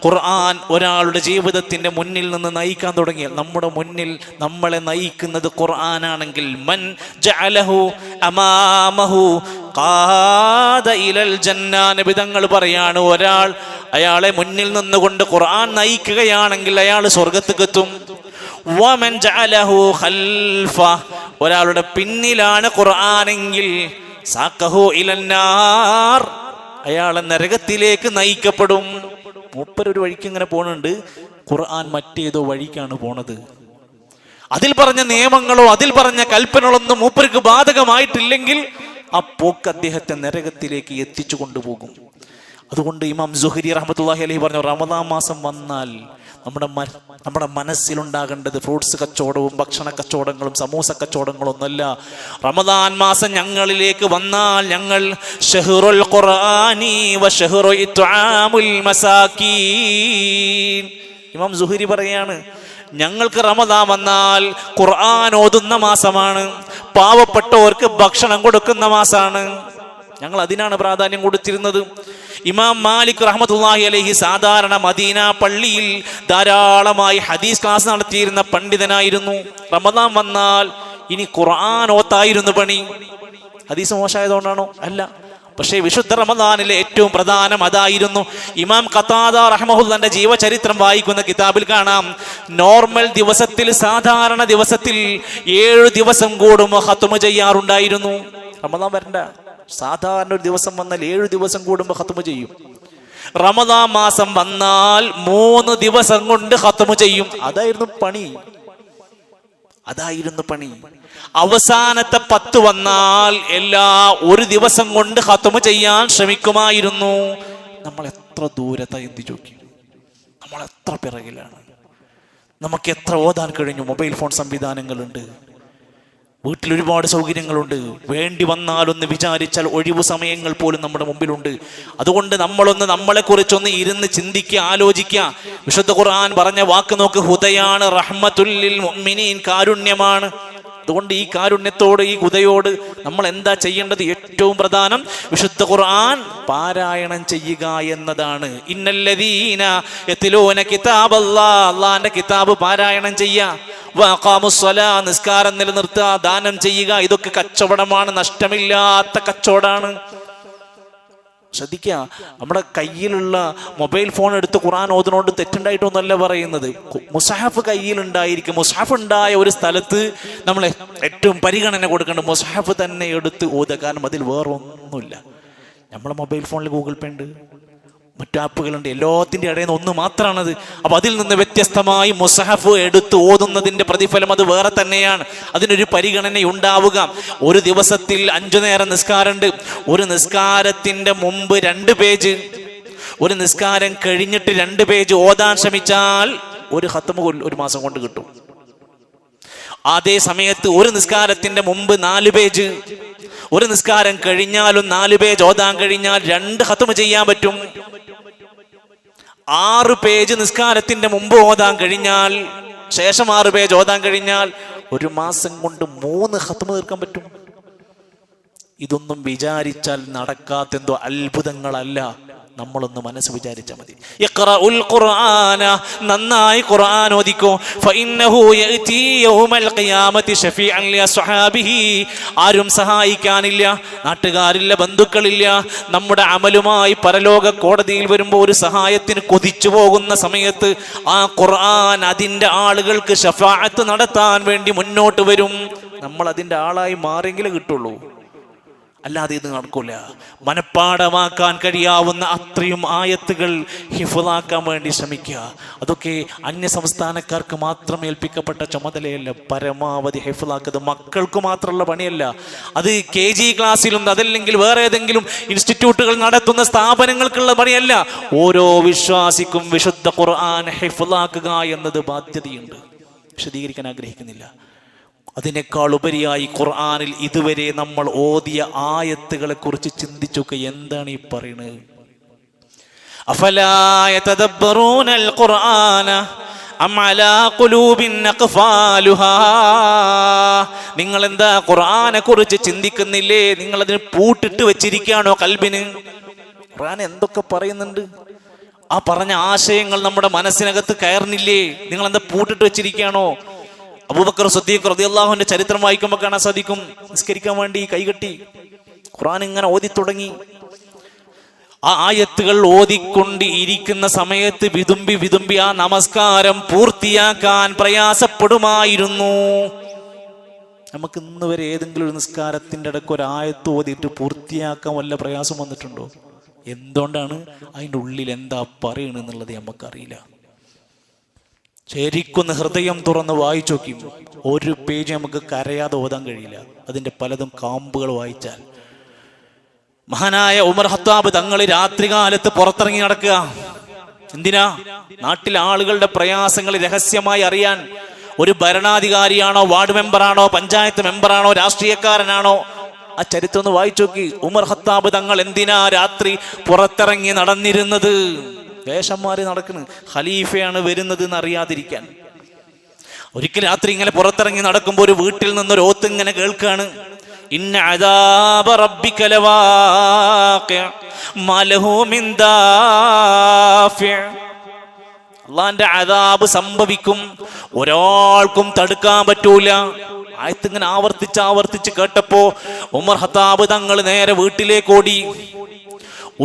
A: ഖുർആൻ ഒരാളുടെ ജീവിതത്തിന്റെ മുന്നിൽ നിന്ന് നയിക്കാൻ തുടങ്ങിയാൽ, നമ്മുടെ മുന്നിൽ നമ്മളെ നയിക്കുന്നത് ഖുർആനാണെങ്കിൽ, മൻ ജഅലഹു അമാമഹു ഖാദ ഇലൽ ജന്ന, നബി തങ്ങൾ പറയാണ്, ഒരാൾ അയാളെ മുന്നിൽ നിന്നുകൊണ്ട് ഖുർആൻ നയിക്കുകയാണെങ്കിൽ അയാൾ സ്വർഗ്ഗത്തിലെത്തും. വമൻ ജഅലഹു ഖൽഫ, ഒരാളുടെ പിന്നിലാണ് ഖുർആനെങ്കിൽ സാഖഹു ഇലന്നാർ, അയാളെ നരകത്തിലേക്ക് നയിക്കപ്പെടും. മൂപ്പരൊരു വഴിക്ക് ഇങ്ങനെ പോണുണ്ട്, ഖുർആൻ മറ്റേതോ വഴിക്കാണ് പോണത്. അതിൽ പറഞ്ഞ നിയമങ്ങളോ അതിൽ പറഞ്ഞ കൽപ്പനകളൊന്നും മൂപ്പർക്ക് ബാധകമായിട്ടില്ലെങ്കിൽ ആ പോക്ക് അദ്ദേഹത്തെ നരകത്തിലേക്ക് എത്തിച്ചു കൊണ്ടുപോകും. അതുകൊണ്ട് ഇമാം സുഹരി റഹ്മത്തുള്ളാഹി അലൈഹി പറഞ്ഞു, റമദാൻ മാസം വന്നാൽ നമ്മുടെ മനസ്സിലുണ്ടാകേണ്ടത് ഫ്രൂട്ട്സ് കച്ചവടവും ഭക്ഷണ കച്ചവടങ്ങളും സമൂസ കച്ചവടങ്ങളും ഒന്നല്ല. റമദാൻ മാസം ഞങ്ങളിലേക്ക് വന്നാൽ ഞങ്ങൾ ഷഹ്റുൽ ഖുർആനി വ ഷഹ്റു ഇത്ആമുൽ മസാകീൻ. ഇമാം സുഹരി പറയാണ്, ഞങ്ങൾക്ക് റമദാൻ വന്നാൽ ഖുർആൻ ഓതുന്ന മാസമാണ്, പാവപ്പെട്ടവർക്ക് ഭക്ഷണം കൊടുക്കുന്ന മാസമാണ്. ഞങ്ങൾ അതിനാണ് പ്രാധാന്യം കൊടുത്തിരുന്നത്. ഇമാം മാലിക് റഹ്മത്തുള്ളാഹി അലൈഹി സാധാരണ മദീന പള്ളിയിൽ ധാരാളമായി ഹദീസ് ക്ലാസ് നടത്തിയിരുന്ന പണ്ഡിതനായിരുന്നു. റമദാൻ വന്നാൽ ഇനി ഖുർആൻ ഓത്തായിരുന്നു പണി. ഹദീസ് മോശമായതുകൊണ്ടാണോ? അല്ല, പക്ഷേ വിശുദ്ധ റമദാനിലെ ഏറ്റവും പ്രധാനം അതായിരുന്നു. ഇമാം ഖതാദ റഹ്മഹുല്ലാന്റെ ജീവചരിത്രം വായിക്കുന്ന കിതാബിൽ കാണാം, നോർമൽ ദിവസത്തിൽ, സാധാരണ ദിവസത്തിൽ 7 ദിവസം കൂടുമ്പോൾ ഖത്മ ചെയ്യാറുണ്ടായിരുന്നു. റമദാൻ വരണ്ട, സാധാരണ ഒരു ദിവസം വന്നാൽ 7 ദിവസം കൂടുമ്പോൾ ഖത്മ ചെയ്യും. റമദാൻ മാസം വന്നാൽ 3 ദിവസം കൊണ്ട് ഖത്മ ചെയ്യും. അതായിരുന്നു പണി. അവസാനത്തെ 10 വന്നാൽ ഒരു ദിവസം കൊണ്ട് ഖത്മ ചെയ്യാൻ ശ്രമിക്കുമായിരുന്നു. നമ്മൾ എത്ര ദൂരത്താ എന്ത് ചോദിക്കും? നമ്മൾ എത്ര പിറകിലാണ്? നമുക്ക് എത്ര ഓതാൻ കഴിഞ്ഞു? മൊബൈൽ ഫോൺ സംവിധാനങ്ങളുണ്ട്, വീട്ടിൽ ഒരുപാട് സൗകര്യങ്ങളുണ്ട്. വേണ്ടി വന്നാലൊന്ന് വിചാരിച്ചാൽ ഒഴിവു സമയങ്ങൾ പോലും നമ്മുടെ മുമ്പിലുണ്ട്. അതുകൊണ്ട് നമ്മളെ കുറിച്ചൊന്ന് ഇരുന്ന് ചിന്തിക്കുക, ആലോചിക്കുക. വിശുദ്ധ ഖുർആൻ പറഞ്ഞ വാക്ക് നോക്ക്, ഹുദയാണ്, റഹ്മത്തുൽ ലിൽ മുഅ്മിനീൻ, കാരുണ്യമാണ്. അതുകൊണ്ട് ഈ കാരുണ്യത്തോട്, ഈ ഹുദയോട് നമ്മൾ എന്താ ചെയ്യേണ്ടത്? ഏറ്റവും പ്രധാനം വിശുദ്ധ ഖുർആൻ പാരായണം ചെയ്യുക എന്നതാണ്. ഇന്നല്ലദീന യത്ലൂന കിതാബല്ലാഹ്, അല്ലാഹുവിന്റെ കിതാബ് പാരായണം ചെയ്യുക. വഅഖാമുസ്സലാ, നിസ്കാരം നിലനിർത്തുക, ദാനം ചെയ്യുക. ഇതൊക്കെ കച്ചവടമാണ്, നഷ്ടമില്ലാത്ത കച്ചവടമാണ്. ശ്രദ്ധിക്കുക, നമ്മുടെ കയ്യിലുള്ള മൊബൈൽ ഫോൺ എടുത്ത് ഖുർആൻ ഓതുന്നോണ്ട് തെറ്റുണ്ടായിട്ടൊന്നല്ല പറയുന്നത്. മുസ്ഹഫ് കയ്യിലുണ്ടായിരിക്കും. മുസ്ഹഫ് ഉണ്ടായ ഒരു സ്ഥലത്ത് നമ്മൾ ഏറ്റവും പരിഗണന കൊടുക്കേണ്ട മുസ്ഹഫ് തന്നെ എടുത്ത് ഓതുക. കാരണം അതിൽ വേറൊന്നുമില്ല. നമ്മളെ മൊബൈൽ ഫോണിൽ ഗൂഗിൾ പേ ഉണ്ട്, മറ്റു ആപ്പുകളുണ്ട്, എല്ലാത്തിൻ്റെ ഇടയിൽ നിന്ന് ഒന്ന് മാത്രമാണത്. അപ്പൊ അതിൽ നിന്ന് വ്യത്യസ്തമായി മുസ്ഹഫ് എടുത്ത് ഓതുന്നതിന്റെ പ്രതിഫലം അത് വേറെ തന്നെയാണ്. അതിനൊരു പരിഗണന ഉണ്ടാവുക. ഒരു ദിവസത്തിൽ 5 നേരം നിസ്കാരമുണ്ട്. ഒരു നിസ്കാരത്തിന്റെ മുമ്പ് 2 പേജ്, ഒരു നിസ്കാരം കഴിഞ്ഞിട്ട് 2 പേജ് ഓതാൻ ശ്രമിച്ചാൽ ഒരു ഖത്മ ഒരു മാസം കൊണ്ട് കിട്ടും. അതേ സമയത്ത് ഒരു നിസ്കാരത്തിന്റെ മുമ്പ് 4 പേജ്, ഒരു നിസ്കാരം കഴിഞ്ഞാലും 4 പേജ് ഓതാൻ കഴിഞ്ഞാൽ 2 ഖത്മ ചെയ്യാൻ പറ്റും. 6 പേജ് നിസ്കാരത്തിന്റെ മുമ്പ് ഓതാൻ കഴിഞ്ഞാൽ, ശേഷം 6 പേജ് ഓതാൻ കഴിഞ്ഞാൽ ഒരു മാസം കൊണ്ട് 3 ഖത്മ തീർക്കാൻ പറ്റും. ഇതൊന്നും വിചാരിച്ചാൽ നടക്കാത്തെന്തോ അത്ഭുതങ്ങളല്ല. നമ്മളൊന്ന് മനസ്സ് വിചാരിച്ചാൽ മതി. ഇഖ്റഉൽ ഖുർആന, നന്നായി ഖുർആൻ ഓദിക്കോ. ഫഇന്നഹു യഅതി യൗമൽ ഖിയാമത്തി ശഫീഅൻ ലിഅസ്ഹാബിഹി, ആരും സഹായിക്കാനില്ല, നാട്ടുകാരില്ല, ബന്ധുക്കളില്ല. നമ്മുടെ അമലുമായി പരലോക കോടതിയിൽ വരുമ്പോൾ ഒരു സഹായത്തിന് കൊതിച്ചു പോകുന്ന സമയത്ത് ആ ഖുർആൻ അതിൻ്റെ ആളുകൾക്ക് ശഫാഅത്ത് നടത്താൻ വേണ്ടി മുന്നോട്ട് വരും. നമ്മൾ അതിൻ്റെ ആളായി മാറിയെങ്കിലേ കിട്ടുള്ളൂ, അല്ലാതെ ഇത് നടക്കൂല. മനപ്പാഠമാക്കാൻ കഴിയാവുന്ന അത്രയും ആയത്തുകൾ ഹിഫ്ളാക്കാൻ വേണ്ടി ശ്രമിക്കുക. അതൊക്കെ അന്യ സംസ്ഥാനക്കാർക്ക് മാത്രം ഏൽപ്പിക്കപ്പെട്ട ചുമതലയല്ല. പരമാവധി ഹിഫ്ളാക്കുന്നത് മക്കൾക്ക് മാത്രമുള്ള പണിയല്ല. അത് KG ക്ലാസ്സിലും അതല്ലെങ്കിൽ വേറെ ഏതെങ്കിലും ഇൻസ്റ്റിറ്റ്യൂട്ടുകൾ നടത്തുന്ന സ്ഥാപനങ്ങൾക്കുള്ള പണിയല്ല. ഓരോ വിശ്വാസിക്കും വിശുദ്ധ ഖുർആൻ ഹിഫ്ളാക്കുക എന്നത് ബാധ്യതയുണ്ട്. വിശദീകരിക്കാൻ ആഗ്രഹിക്കുന്നില്ല. അതിനേക്കാൾ ഉപരിയായി ഖുർആനിൽ ഇതുവരെ നമ്മൾ ഓതിയ ആയത്തുകളെ കുറിച്ച് ചിന്തിച്ചൊക്കെ എന്താണ് ഈ പറയുന്നത്? അഫലാ യതദബ്ബറൂനൽ ഖുർആന അം അലാ ഖുലൂബിൻ അഖ്ഫാലുഹാ. നിങ്ങൾ എന്താ ഖുർആനെ കുറിച്ച് ചിന്തിക്കുന്നില്ലേ? നിങ്ങൾ അതിന് പൂട്ടിട്ട് വെച്ചിരിക്കുകയാണോ കൽബിന്? ഖുർആൻ എന്തൊക്കെ പറയുന്നുണ്ട്, ആ പറഞ്ഞ ആശയങ്ങൾ നമ്മുടെ മനസ്സിനകത്ത് കയറുന്നില്ലേ? നിങ്ങൾ എന്താ പൂട്ടിട്ട് വെച്ചിരിക്കുകയാണോ? അബൂബക്കർ സിദ്ദീഖ് റളിയല്ലാഹുവിന്റെ ചരിത്രം വായിക്കുമ്പോൾ കാണാൻ സാധിക്കും, നിസ്കരിക്കാൻ വേണ്ടി കൈകെട്ടി ഖുർആൻ ഇങ്ങനെ ഓതി തുടങ്ങി. ആ ആയത്തുകൾ ഓതിക്കൊണ്ട് ഇരിക്കുന്ന സമയത്ത് വിതുമ്പി വിതുമ്പി ആ നമസ്കാരം പൂർത്തിയാക്കാൻ പ്രയാസപ്പെടുമായിരുന്നു. നമുക്ക് ഇന്ന് വരെ ഏതെങ്കിലും ഒരു നിസ്കാരത്തിന്റെ ഇടയ്ക്ക് ഒരു ആയത്ത് ഓതിയിട്ട് പൂർത്തിയാക്കാൻ വല്ല പ്രയാസം വന്നിട്ടുണ്ടോ? എന്തുകൊണ്ടാണ്? അതിൻ്റെ ഉള്ളിൽ എന്താ പറയണെന്നുള്ളത് നമുക്കറിയില്ല. ശരിക്കൊന്ന് ഹൃദയം തുറന്ന് വായിച്ചു നോക്കി, ഒരു പേജ് നമുക്ക് കരയാതെ ഓതാൻ കഴിയില്ല. അതിൻ്റെ പലതും കാമ്പുകൾ വായിച്ചാൽ. മഹാനായ ഉമർ ഖത്താബ് തങ്ങൾ രാത്രികാലത്ത് പുറത്തിറങ്ങി നടക്കുക. എന്തിനാ? നാട്ടിലെ ആളുകളുടെ പ്രയാസങ്ങൾ രഹസ്യമായി അറിയാൻ. ഒരു ഭരണാധികാരിയാണോ, വാർഡ് മെമ്പറാണോ, പഞ്ചായത്ത് മെമ്പറാണോ, രാഷ്ട്രീയക്കാരനാണോ, ആ ചരിത്രം ഒന്ന് വായിച്ചു നോക്കി. ഉമർ ഖത്താബ് തങ്ങൾ എന്തിനാ രാത്രി പുറത്തിറങ്ങി നടന്നിരുന്നത്? വേഷന്മാര് നടക്കുന്നു, ഖലീഫയാണ് വരുന്നത് എന്ന് അറിയാതിരിക്കാൻ. ഒരിക്കൽ രാത്രി ഇങ്ങനെ പുറത്തിറങ്ങി നടക്കുമ്പോൾ ഒരു വീട്ടിൽ നിന്നൊരു ഓത്ത് ഇങ്ങനെ കേൾക്കാണ്, ഇന്ന അദാബ റബ്ബിക ലവാഖിഅ മാ ലഹു മിൻ ദാഫിഅ. അല്ലാഹുവിന്റെ അദാബ് സംഭവിക്കും, ഒരാൾക്കും തടുക്കാൻ പറ്റൂല. ആയത്ത് ഇങ്ങനെ ആവർത്തിച്ച് കേട്ടപ്പോ ഉമർ ഖത്താബ് തങ്ങൾ നേരെ വീട്ടിലേക്ക് ഓടി.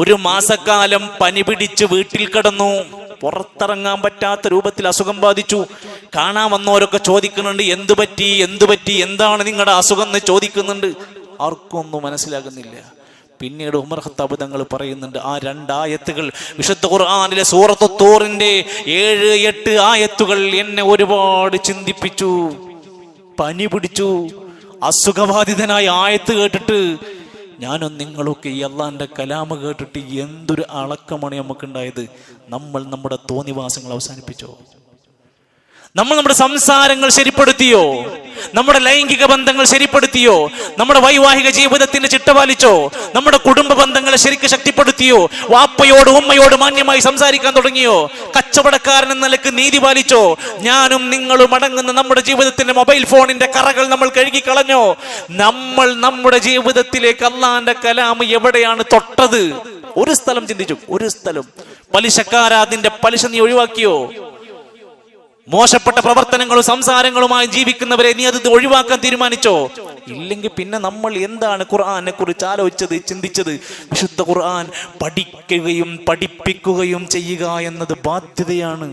A: ഒരു മാസക്കാലം പനി പിടിച്ച് വീട്ടിൽ കിടന്നു. പുറത്തിറങ്ങാൻ പറ്റാത്ത രൂപത്തിൽ അസുഖം ബാധിച്ചു. കാണാൻ വന്നവരൊക്കെ ചോദിക്കുന്നുണ്ട്, എന്തു പറ്റി, എന്താണ് നിങ്ങളുടെ അസുഖം എന്ന് ചോദിക്കുന്നുണ്ട്. ആർക്കും ഒന്നും മനസ്സിലാകുന്നില്ല. പിന്നീട് ഉമർ ഖത്താബ് തങ്ങൾ പറയുന്നുണ്ട്, ആ രണ്ടായത്തുകൾ വിശുദ്ധ ഖുർആനിലെ സൂറത്ത് തൂറിന്റെ 7-8 ആയത്തുകൾ എന്നെ ഒരുപാട് ചിന്തിപ്പിച്ചു. പനി പിടിച്ചു, അസുഖബാധിതനായ ആയത്ത് കേട്ടിട്ട് ഞാനും നിങ്ങളൊക്കെ ഈ അള്ളാന്റെ കലാമ കേട്ടിട്ട് എന്തൊരു അളക്കമാണ് നമുക്കുണ്ടായത്. നമ്മൾ നമ്മുടെ തോന്നിവാസങ്ങൾ അവസാനിപ്പിച്ചോ? നമ്മൾ നമ്മുടെ സംസാരങ്ങൾ ശരിപ്പെടുത്തിയോ? നമ്മുടെ ലൈംഗിക ബന്ധങ്ങൾ ശരിപ്പെടുത്തിയോ? നമ്മുടെ വൈവാഹിക ജീവിതത്തിന്റെ ചിട്ട പാലിച്ചോ? നമ്മുടെ കുടുംബ ബന്ധങ്ങളെ ശരിക്ക് ശക്തിപ്പെടുത്തിയോ? വാപ്പയോട് ഉമ്മയോട് മാന്യമായി സംസാരിക്കാൻ തുടങ്ങിയോ? കച്ചവടക്കാരൻ എന്ന നിലക്ക് നീതി പാലിച്ചോ? ഞാനും നിങ്ങളും അടങ്ങുന്ന നമ്മുടെ ജീവിതത്തിന്റെ മൊബൈൽ ഫോണിന്റെ കറകൾ നമ്മൾ കഴുകി കളഞ്ഞോ? നമ്മൾ നമ്മുടെ ജീവിതത്തിലേക്ക് അള്ളാന്റെ കലാം എവിടെയാണ് തൊട്ടത്? ഒരു സ്ഥലം ചിന്തിച്ചു, ഒരു സ്ഥലം. പലിശക്കാരാ, അതിന്റെ പലിശ നീ ഒഴിവാക്കിയോ? മോശപ്പെട്ട പ്രവർത്തനങ്ങളും സംസാരങ്ങളുമായി ജീവിക്കുന്നവരെ നീ അത് ഒഴിവാക്കാൻ തീരുമാനിച്ചോ? ഇല്ലെങ്കിൽ പിന്നെ നമ്മൾ എന്താണ് ഖുർആനെ കുറിച്ച് ആലോചിച്ചത്, ചിന്തിച്ചത്? വിശുദ്ധ ഖുർആൻ പഠിക്കുകയും പഠിപ്പിക്കുകയും ചെയ്യുക എന്നത് ബാധ്യതയാണ്.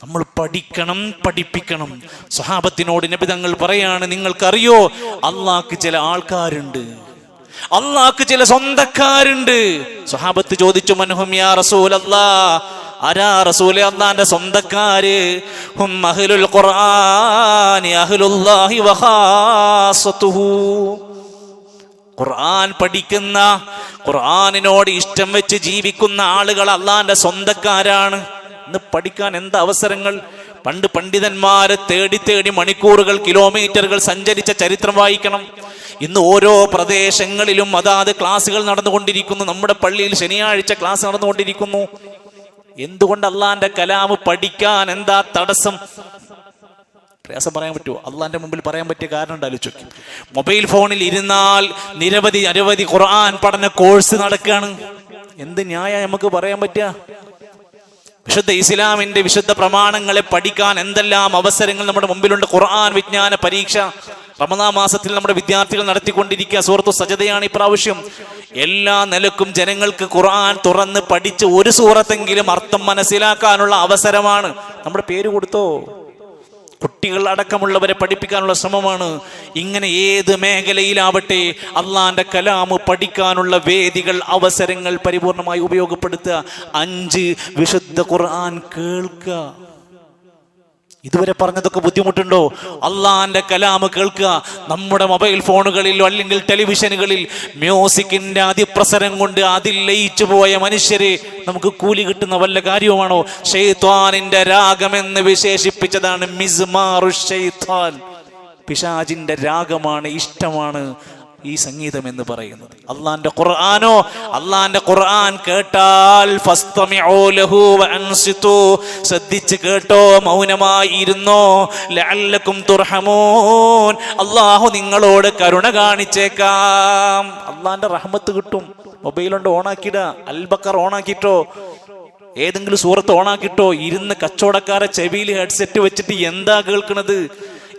A: നമ്മൾ പഠിക്കണം, പഠിപ്പിക്കണം. സ്വഹാബത്തിനോട് നബി തങ്ങൾ പറയാണ്, നിങ്ങൾക്കറിയോ അള്ളാഹ്ക്ക് ചില ആൾക്കാരുണ്ട്, അള്ളാഹ്ക്ക് ചില സ്വന്തക്കാരുണ്ട്. സ്വഹാബത്ത് ചോദിച്ചു, മൻഹും യാ റസൂലല്ലാഹ്, ആരാ റസൂലേ അല്ലാഹുവിന്റെ സ്വന്തക്കാര്? ഹും അഹ്ലുൽ ഖുർആനി അഹ്ലുല്ലാഹി വഖാസതുഹു. ഖുർആൻ പഠിക്കുന്ന, ഖുർആനിനോട് ഇഷ്ടം വെച്ച് ജീവിക്കുന്ന ആളുകൾ അള്ളാഹുവിന്റെ സ്വന്തക്കാരാണ്. ഇന്ന് പഠിക്കാൻ എന്താ അവസരങ്ങൾ! പണ്ട് പണ്ഡിതന്മാരെ തേടി തേടി മണിക്കൂറുകൾ, കിലോമീറ്ററുകൾ സഞ്ചരിച്ച ചരിത്രം വായിക്കണം. ഇന്ന് ഓരോ പ്രദേശങ്ങളിലും അതാത് ക്ലാസ്സുകൾ നടന്നുകൊണ്ടിരിക്കുന്നു. നമ്മുടെ പള്ളിയിൽ ശനിയാഴ്ച ക്ലാസ് നടന്നുകൊണ്ടിരിക്കുന്നു. എന്തുകൊണ്ട് അള്ളാന്റെ കലാമ് പഠിക്കാൻ എന്താ തടസ്സം? പ്രയാസം പറയാൻ പറ്റുമോ? അള്ളാന്റെ മുമ്പിൽ പറയാൻ പറ്റിയ കാരണം ഉണ്ടാലോചിച്ചു. മൊബൈൽ ഫോണിൽ ഇരുന്നാൽ നിരവധി ഖുർആൻ പഠന കോഴ്സ് നടക്കുകയാണ്. എന്ത് ന്യായ നമുക്ക് പറയാൻ പറ്റുക? വിശുദ്ധ ഇസ്ലാമിന്റെ വിശുദ്ധ പ്രമാണങ്ങളെ പഠിക്കാൻ എന്തെല്ലാം അവസരങ്ങൾ നമ്മുടെ മുമ്പിലുണ്ട്. ഖുർആൻ വിജ്ഞാന പരീക്ഷ റമദാൻ മാസത്തിൽ നമ്മുടെ വിദ്യാർത്ഥികൾ നടത്തിക്കൊണ്ടിരിക്കുക. സൂറത്തു സജദയാണ് ഇപ്രാവശ്യം. എല്ലാ നിലക്കും ജനങ്ങൾക്ക് ഖുർആൻ തുറന്ന് പഠിച്ച് ഒരു സൂറത്തെങ്കിലും അർത്ഥം മനസ്സിലാക്കാനുള്ള അവസരമാണ്. നമ്മുടെ പേര് കൊടുത്തോ? കുട്ടികൾ അടക്കമുള്ളവരെ പഠിപ്പിക്കാനുള്ള ശ്രമമാണ്. ഇങ്ങനെ ഏത് മേഖലയിലാവട്ടെ അള്ളാന്റെ കലാമ് പഠിക്കാനുള്ള വേദികൾ, അവസരങ്ങൾ പരിപൂർണമായി ഉപയോഗപ്പെടുത്തുക. 5 വിശുദ്ധ ഖുർആൻ കേൾക്കുക. ഇതുവരെ പറഞ്ഞതൊക്കെ ബുദ്ധിമുട്ടുണ്ടോ? അള്ളാന്റെ കലാമ് കേൾക്കുക. നമ്മുടെ മൊബൈൽ ഫോണുകളിലോ അല്ലെങ്കിൽ ടെലിവിഷനുകളിൽ മ്യൂസിക്കിന്റെ അതിപ്രസരം കൊണ്ട് അതിൽ ലയിച്ചു പോയ മനുഷ്യരെ നമുക്ക് കൂലി കിട്ടുന്ന വല്ല കാര്യവുമാണോ? ശൈത്വാനിന്റെ രാഗമെന്ന് വിശേഷിപ്പിച്ചതാണ് മിസ്മാറു ശൈത്വാൻ. പിശാചിന്റെ രാഗമാണ്, ഇഷ്ടമാണ്. ഈ സംഗീതം എന്ന് പറയുന്നത്. അള്ളാന്റെ ഖുർആനോ, അള്ളാന്റെ ഖുർആൻ കേട്ടാൽ ഫസ്തമിഉ ലഹു വഅൻസിതു, ശ്രദ്ധിച്ച് കേട്ടോ, മൗനമായി ഇരുന്നോ, ലഅല്ലകും തുർഹമൂൻ, അള്ളാഹു നിങ്ങളോട് കരുണ കാണിച്ചേക്കാം. അള്ളാന്റെ റഹ്മത്ത് കിട്ടും. മൊബൈലുണ്ട്, ഓണാക്കിട, അൽബക്കർ ഓണാക്കിട്ടോ, ഏതെങ്കിലും സൂറത്ത് ഓണാക്കിട്ടോ, ഇരുന്ന് കച്ചവടക്കാരെ ചെവിയിൽ ഹെഡ്സെറ്റ് വെച്ചിട്ട് എന്താ കേൾക്കണത്?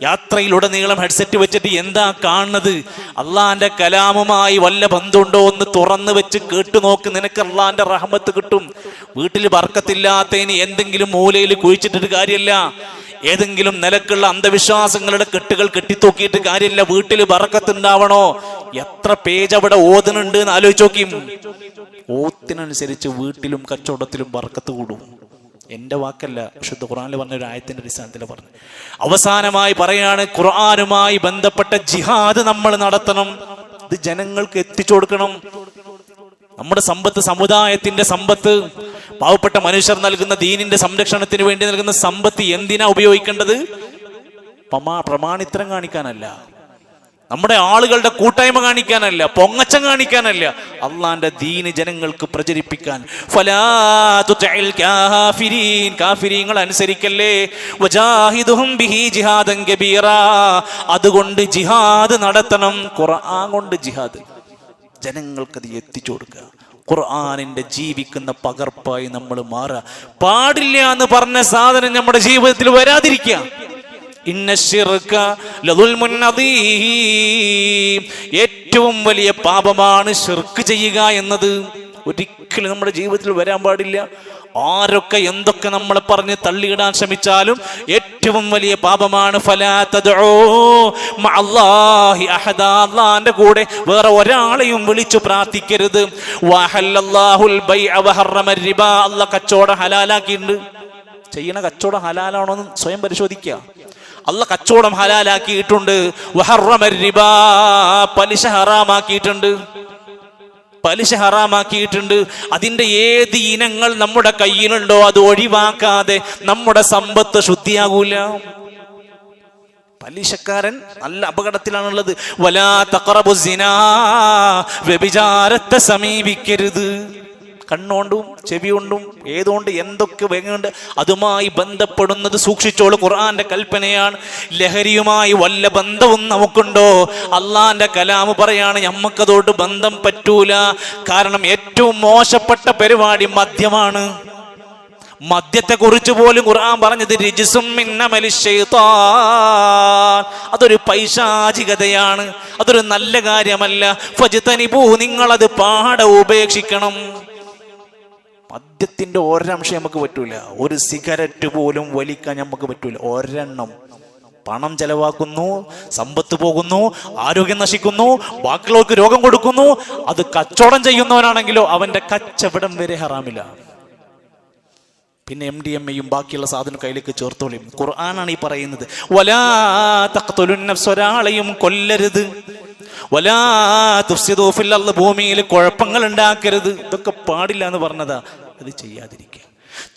A: യാത്രയിലുടനീളം ഹെഡ്സെറ്റ് വെച്ചിട്ട് എന്താ കാണുന്നത്? അള്ളാന്റെ കലാമുമായി വല്ല ബന്ധമുണ്ടോ എന്ന് തുറന്നു വെച്ച് കേട്ടു നോക്ക്, നിനക്ക് അള്ളാന്റെ റഹ്മത്ത് കിട്ടും. വീട്ടിൽ ബർക്കത്തില്ലാത്തതിന് എന്തെങ്കിലും മൂലയിൽ കുഴിച്ചിട്ടിട്ട് കാര്യമില്ല. ഏതെങ്കിലും നിലക്കുള്ള അന്ധവിശ്വാസങ്ങളുടെ കെട്ടുകൾ കെട്ടിത്തൂക്കിയിട്ട് കാര്യമില്ല. വീട്ടിൽ ബർക്കത്തുണ്ടാവണോ? എത്ര പേജ് അവിടെ ഓതുന്നുണ്ട് എന്ന് ആലോചിച്ച് നോക്കി. ഓത്തിനനുസരിച്ച് വീട്ടിലും കച്ചവടത്തിലും ബർക്കത്ത് കൂടും. എന്റെ വാക്കല്ല, വിശുദ്ധ ഖുർആനിൽ പറഞ്ഞ ഒരു ആയത്തിന്റെ അടിസ്ഥാനത്തിൽ പറഞ്ഞു. അവസാനമായി പറയാണ്, ഖുർആനുമായി ബന്ധപ്പെട്ട ജിഹാദ് നമ്മൾ നടത്തണം. ഇത് ജനങ്ങൾക്ക് എത്തിച്ചു കൊടുക്കണം. നമ്മുടെ സമ്പത്ത്, സമുദായത്തിന്റെ സമ്പത്ത്, പാവപ്പെട്ട മനുഷ്യർ നൽകുന്ന ദീനിന്റെ സംരക്ഷണത്തിന് വേണ്ടി നൽകുന്ന സമ്പത്ത് എന്തിനാ ഉപയോഗിക്കേണ്ടത്? പ്രമാണിത്രം കാണിക്കാനല്ല, നമ്മുടെ ആളുകളുടെ കൂട്ടായ്മ കാണിക്കാനല്ല, പൊങ്ങച്ചം കാണിക്കാനല്ല, അള്ളാന്റെ ദീന് ജനങ്ങൾക്ക് പ്രചരിപ്പിക്കാൻ. ഫലാ തുതിൽ കാഫിരീൻ, കാഫിരീങ്ങൾ അനുസരിക്കല്ലേ. വജാഹിദുഹും ബിഹി ജിഹാദൻ കബീറാ, അതുകൊണ്ട് ജിഹാദ് നടത്തണം. ഖുർആൻ കൊണ്ട് ജിഹാദ്, ജനങ്ങൾക്കത് എത്തിച്ചു കൊടുക്കുക. ഖുർആനിന്റെ ജീവിക്കുന്ന പകർപ്പായി നമ്മൾ മാറുക. പാടില്ല എന്ന് പറഞ്ഞ സാധനം നമ്മുടെ ജീവിതത്തിൽ വരാതിരിക്കുക. ഏറ്റവും വലിയ പാപമാണ് ശിർക്ക് ചെയ്യുക എന്നത്. ഒരിക്കലും നമ്മുടെ ജീവിതത്തിൽ വരാൻ പാടില്ല. ആരൊക്കെ എന്തൊക്കെ നമ്മളെ പറഞ്ഞ് തള്ളിയിടാൻ ശ്രമിച്ചാലും ഏറ്റവും വലിയ പാപമാണ്. ഫലാ തദ്ഉ മഅല്ലാഹി അഹദാ, അല്ലാഹുവിന്റെ കൂടെ വേറെ ഒരാളെയും വിളിച്ചു പ്രാർത്ഥിക്കരുത്. വഹല്ലല്ലാഹുൽ ബൈഅ വഹറമ റിബാ, അല്ലാഹ് കച്ചവടം ഹലാലാക്കിയിട്ടുണ്ട്. ചെയ്യണ കച്ചവടം ഹലാലാണോ എന്ന് സ്വയം പരിശോധിക്കുക. അല്ലാഹ് കച്ചവടം ഹലാലാക്കിയിട്ടുണ്ട്. വഹറമ റിബാ, പലിശ ഹറാമാക്കിയിട്ടുണ്ട്. പലിശ ഹറാമാക്കിയിട്ടുണ്ട്. അതിൻ്റെ ഏത് ഇനങ്ങൾ നമ്മുടെ കയ്യിലുണ്ടോ അത് ഒഴിവാക്കാതെ നമ്മുടെ സമ്പത്ത് ശുദ്ധിയാകൂല. പലിശക്കാരൻ നല്ല അപകടത്തിലാണുള്ളത്. വലാ തഖറബു സിനാ, വ്യഭിചാരത്തെ സമീപിക്കരുത്. കണ്ണുകൊണ്ടും ചെവി കൊണ്ടും ഏതുകൊണ്ട് എന്തൊക്കെ വേങ്ങുണ്ട് അതുമായി ബന്ധപ്പെടുന്നത് സൂക്ഷിച്ചോളൂ. ഖുർആന്റെ കൽപ്പനയാണ്. ലഹരിയുമായി വല്ല ബന്ധവും നമുക്കുണ്ടോ? അള്ളാന്റെ കലാമ് പറയാണ് നമ്മക്കതോട് ബന്ധം പറ്റൂല. കാരണം ഏറ്റവും മോശപ്പെട്ട പരിപാടി മദ്യമാണ്. മദ്യത്തെ കുറിച്ച് പോലും ഖുർആൻ പറഞ്ഞത് റിജ്സും മിൻ അമലി ശൈത്താൻ, അതൊരു പൈശാചികതയാണ്, അതൊരു നല്ല കാര്യമല്ല. ഫജ്തനിബൂ, നിങ്ങളത് പാടെ ഉപേക്ഷിക്കണം. മദ്യത്തിന്റെ ഒരംശം നമുക്ക് പറ്റൂല. ഒരു സിഗരറ്റ് പോലും വലിക്കാൻ നമുക്ക് പറ്റൂല. ഒരെണ്ണം. പണം ചെലവാക്കുന്നു, സമ്പത്ത് പോകുന്നു, ആരോഗ്യം നശിക്കുന്നു, ബാക്കിയുള്ളവർക്ക് രോഗം കൊടുക്കുന്നു. അത് കച്ചവടം ചെയ്യുന്നവനാണെങ്കിലോ അവന്റെ കച്ചവടം വരെ ഹറാമില്ല. പിന്നെ MDMA ബാക്കിയുള്ള സാധനം കയ്യിലേക്ക് ചേർത്തോളിയും. ഖുർആനാണ് ഈ പറയുന്നത്. വലാ തഖ്തുലുൻ നഫ്സ, ഒരാളെയും കൊല്ലരുത്. വലാ തുഫ്സിദൂ ഫിൽ അർള്, ഭൂമിയിൽ കുഴപ്പങ്ങൾ ഉണ്ടാക്കരുത്. ഇതൊക്കെ പാടില്ല എന്ന് പറഞ്ഞതാ. അത് ചെയ്യാതിരിക്കുക.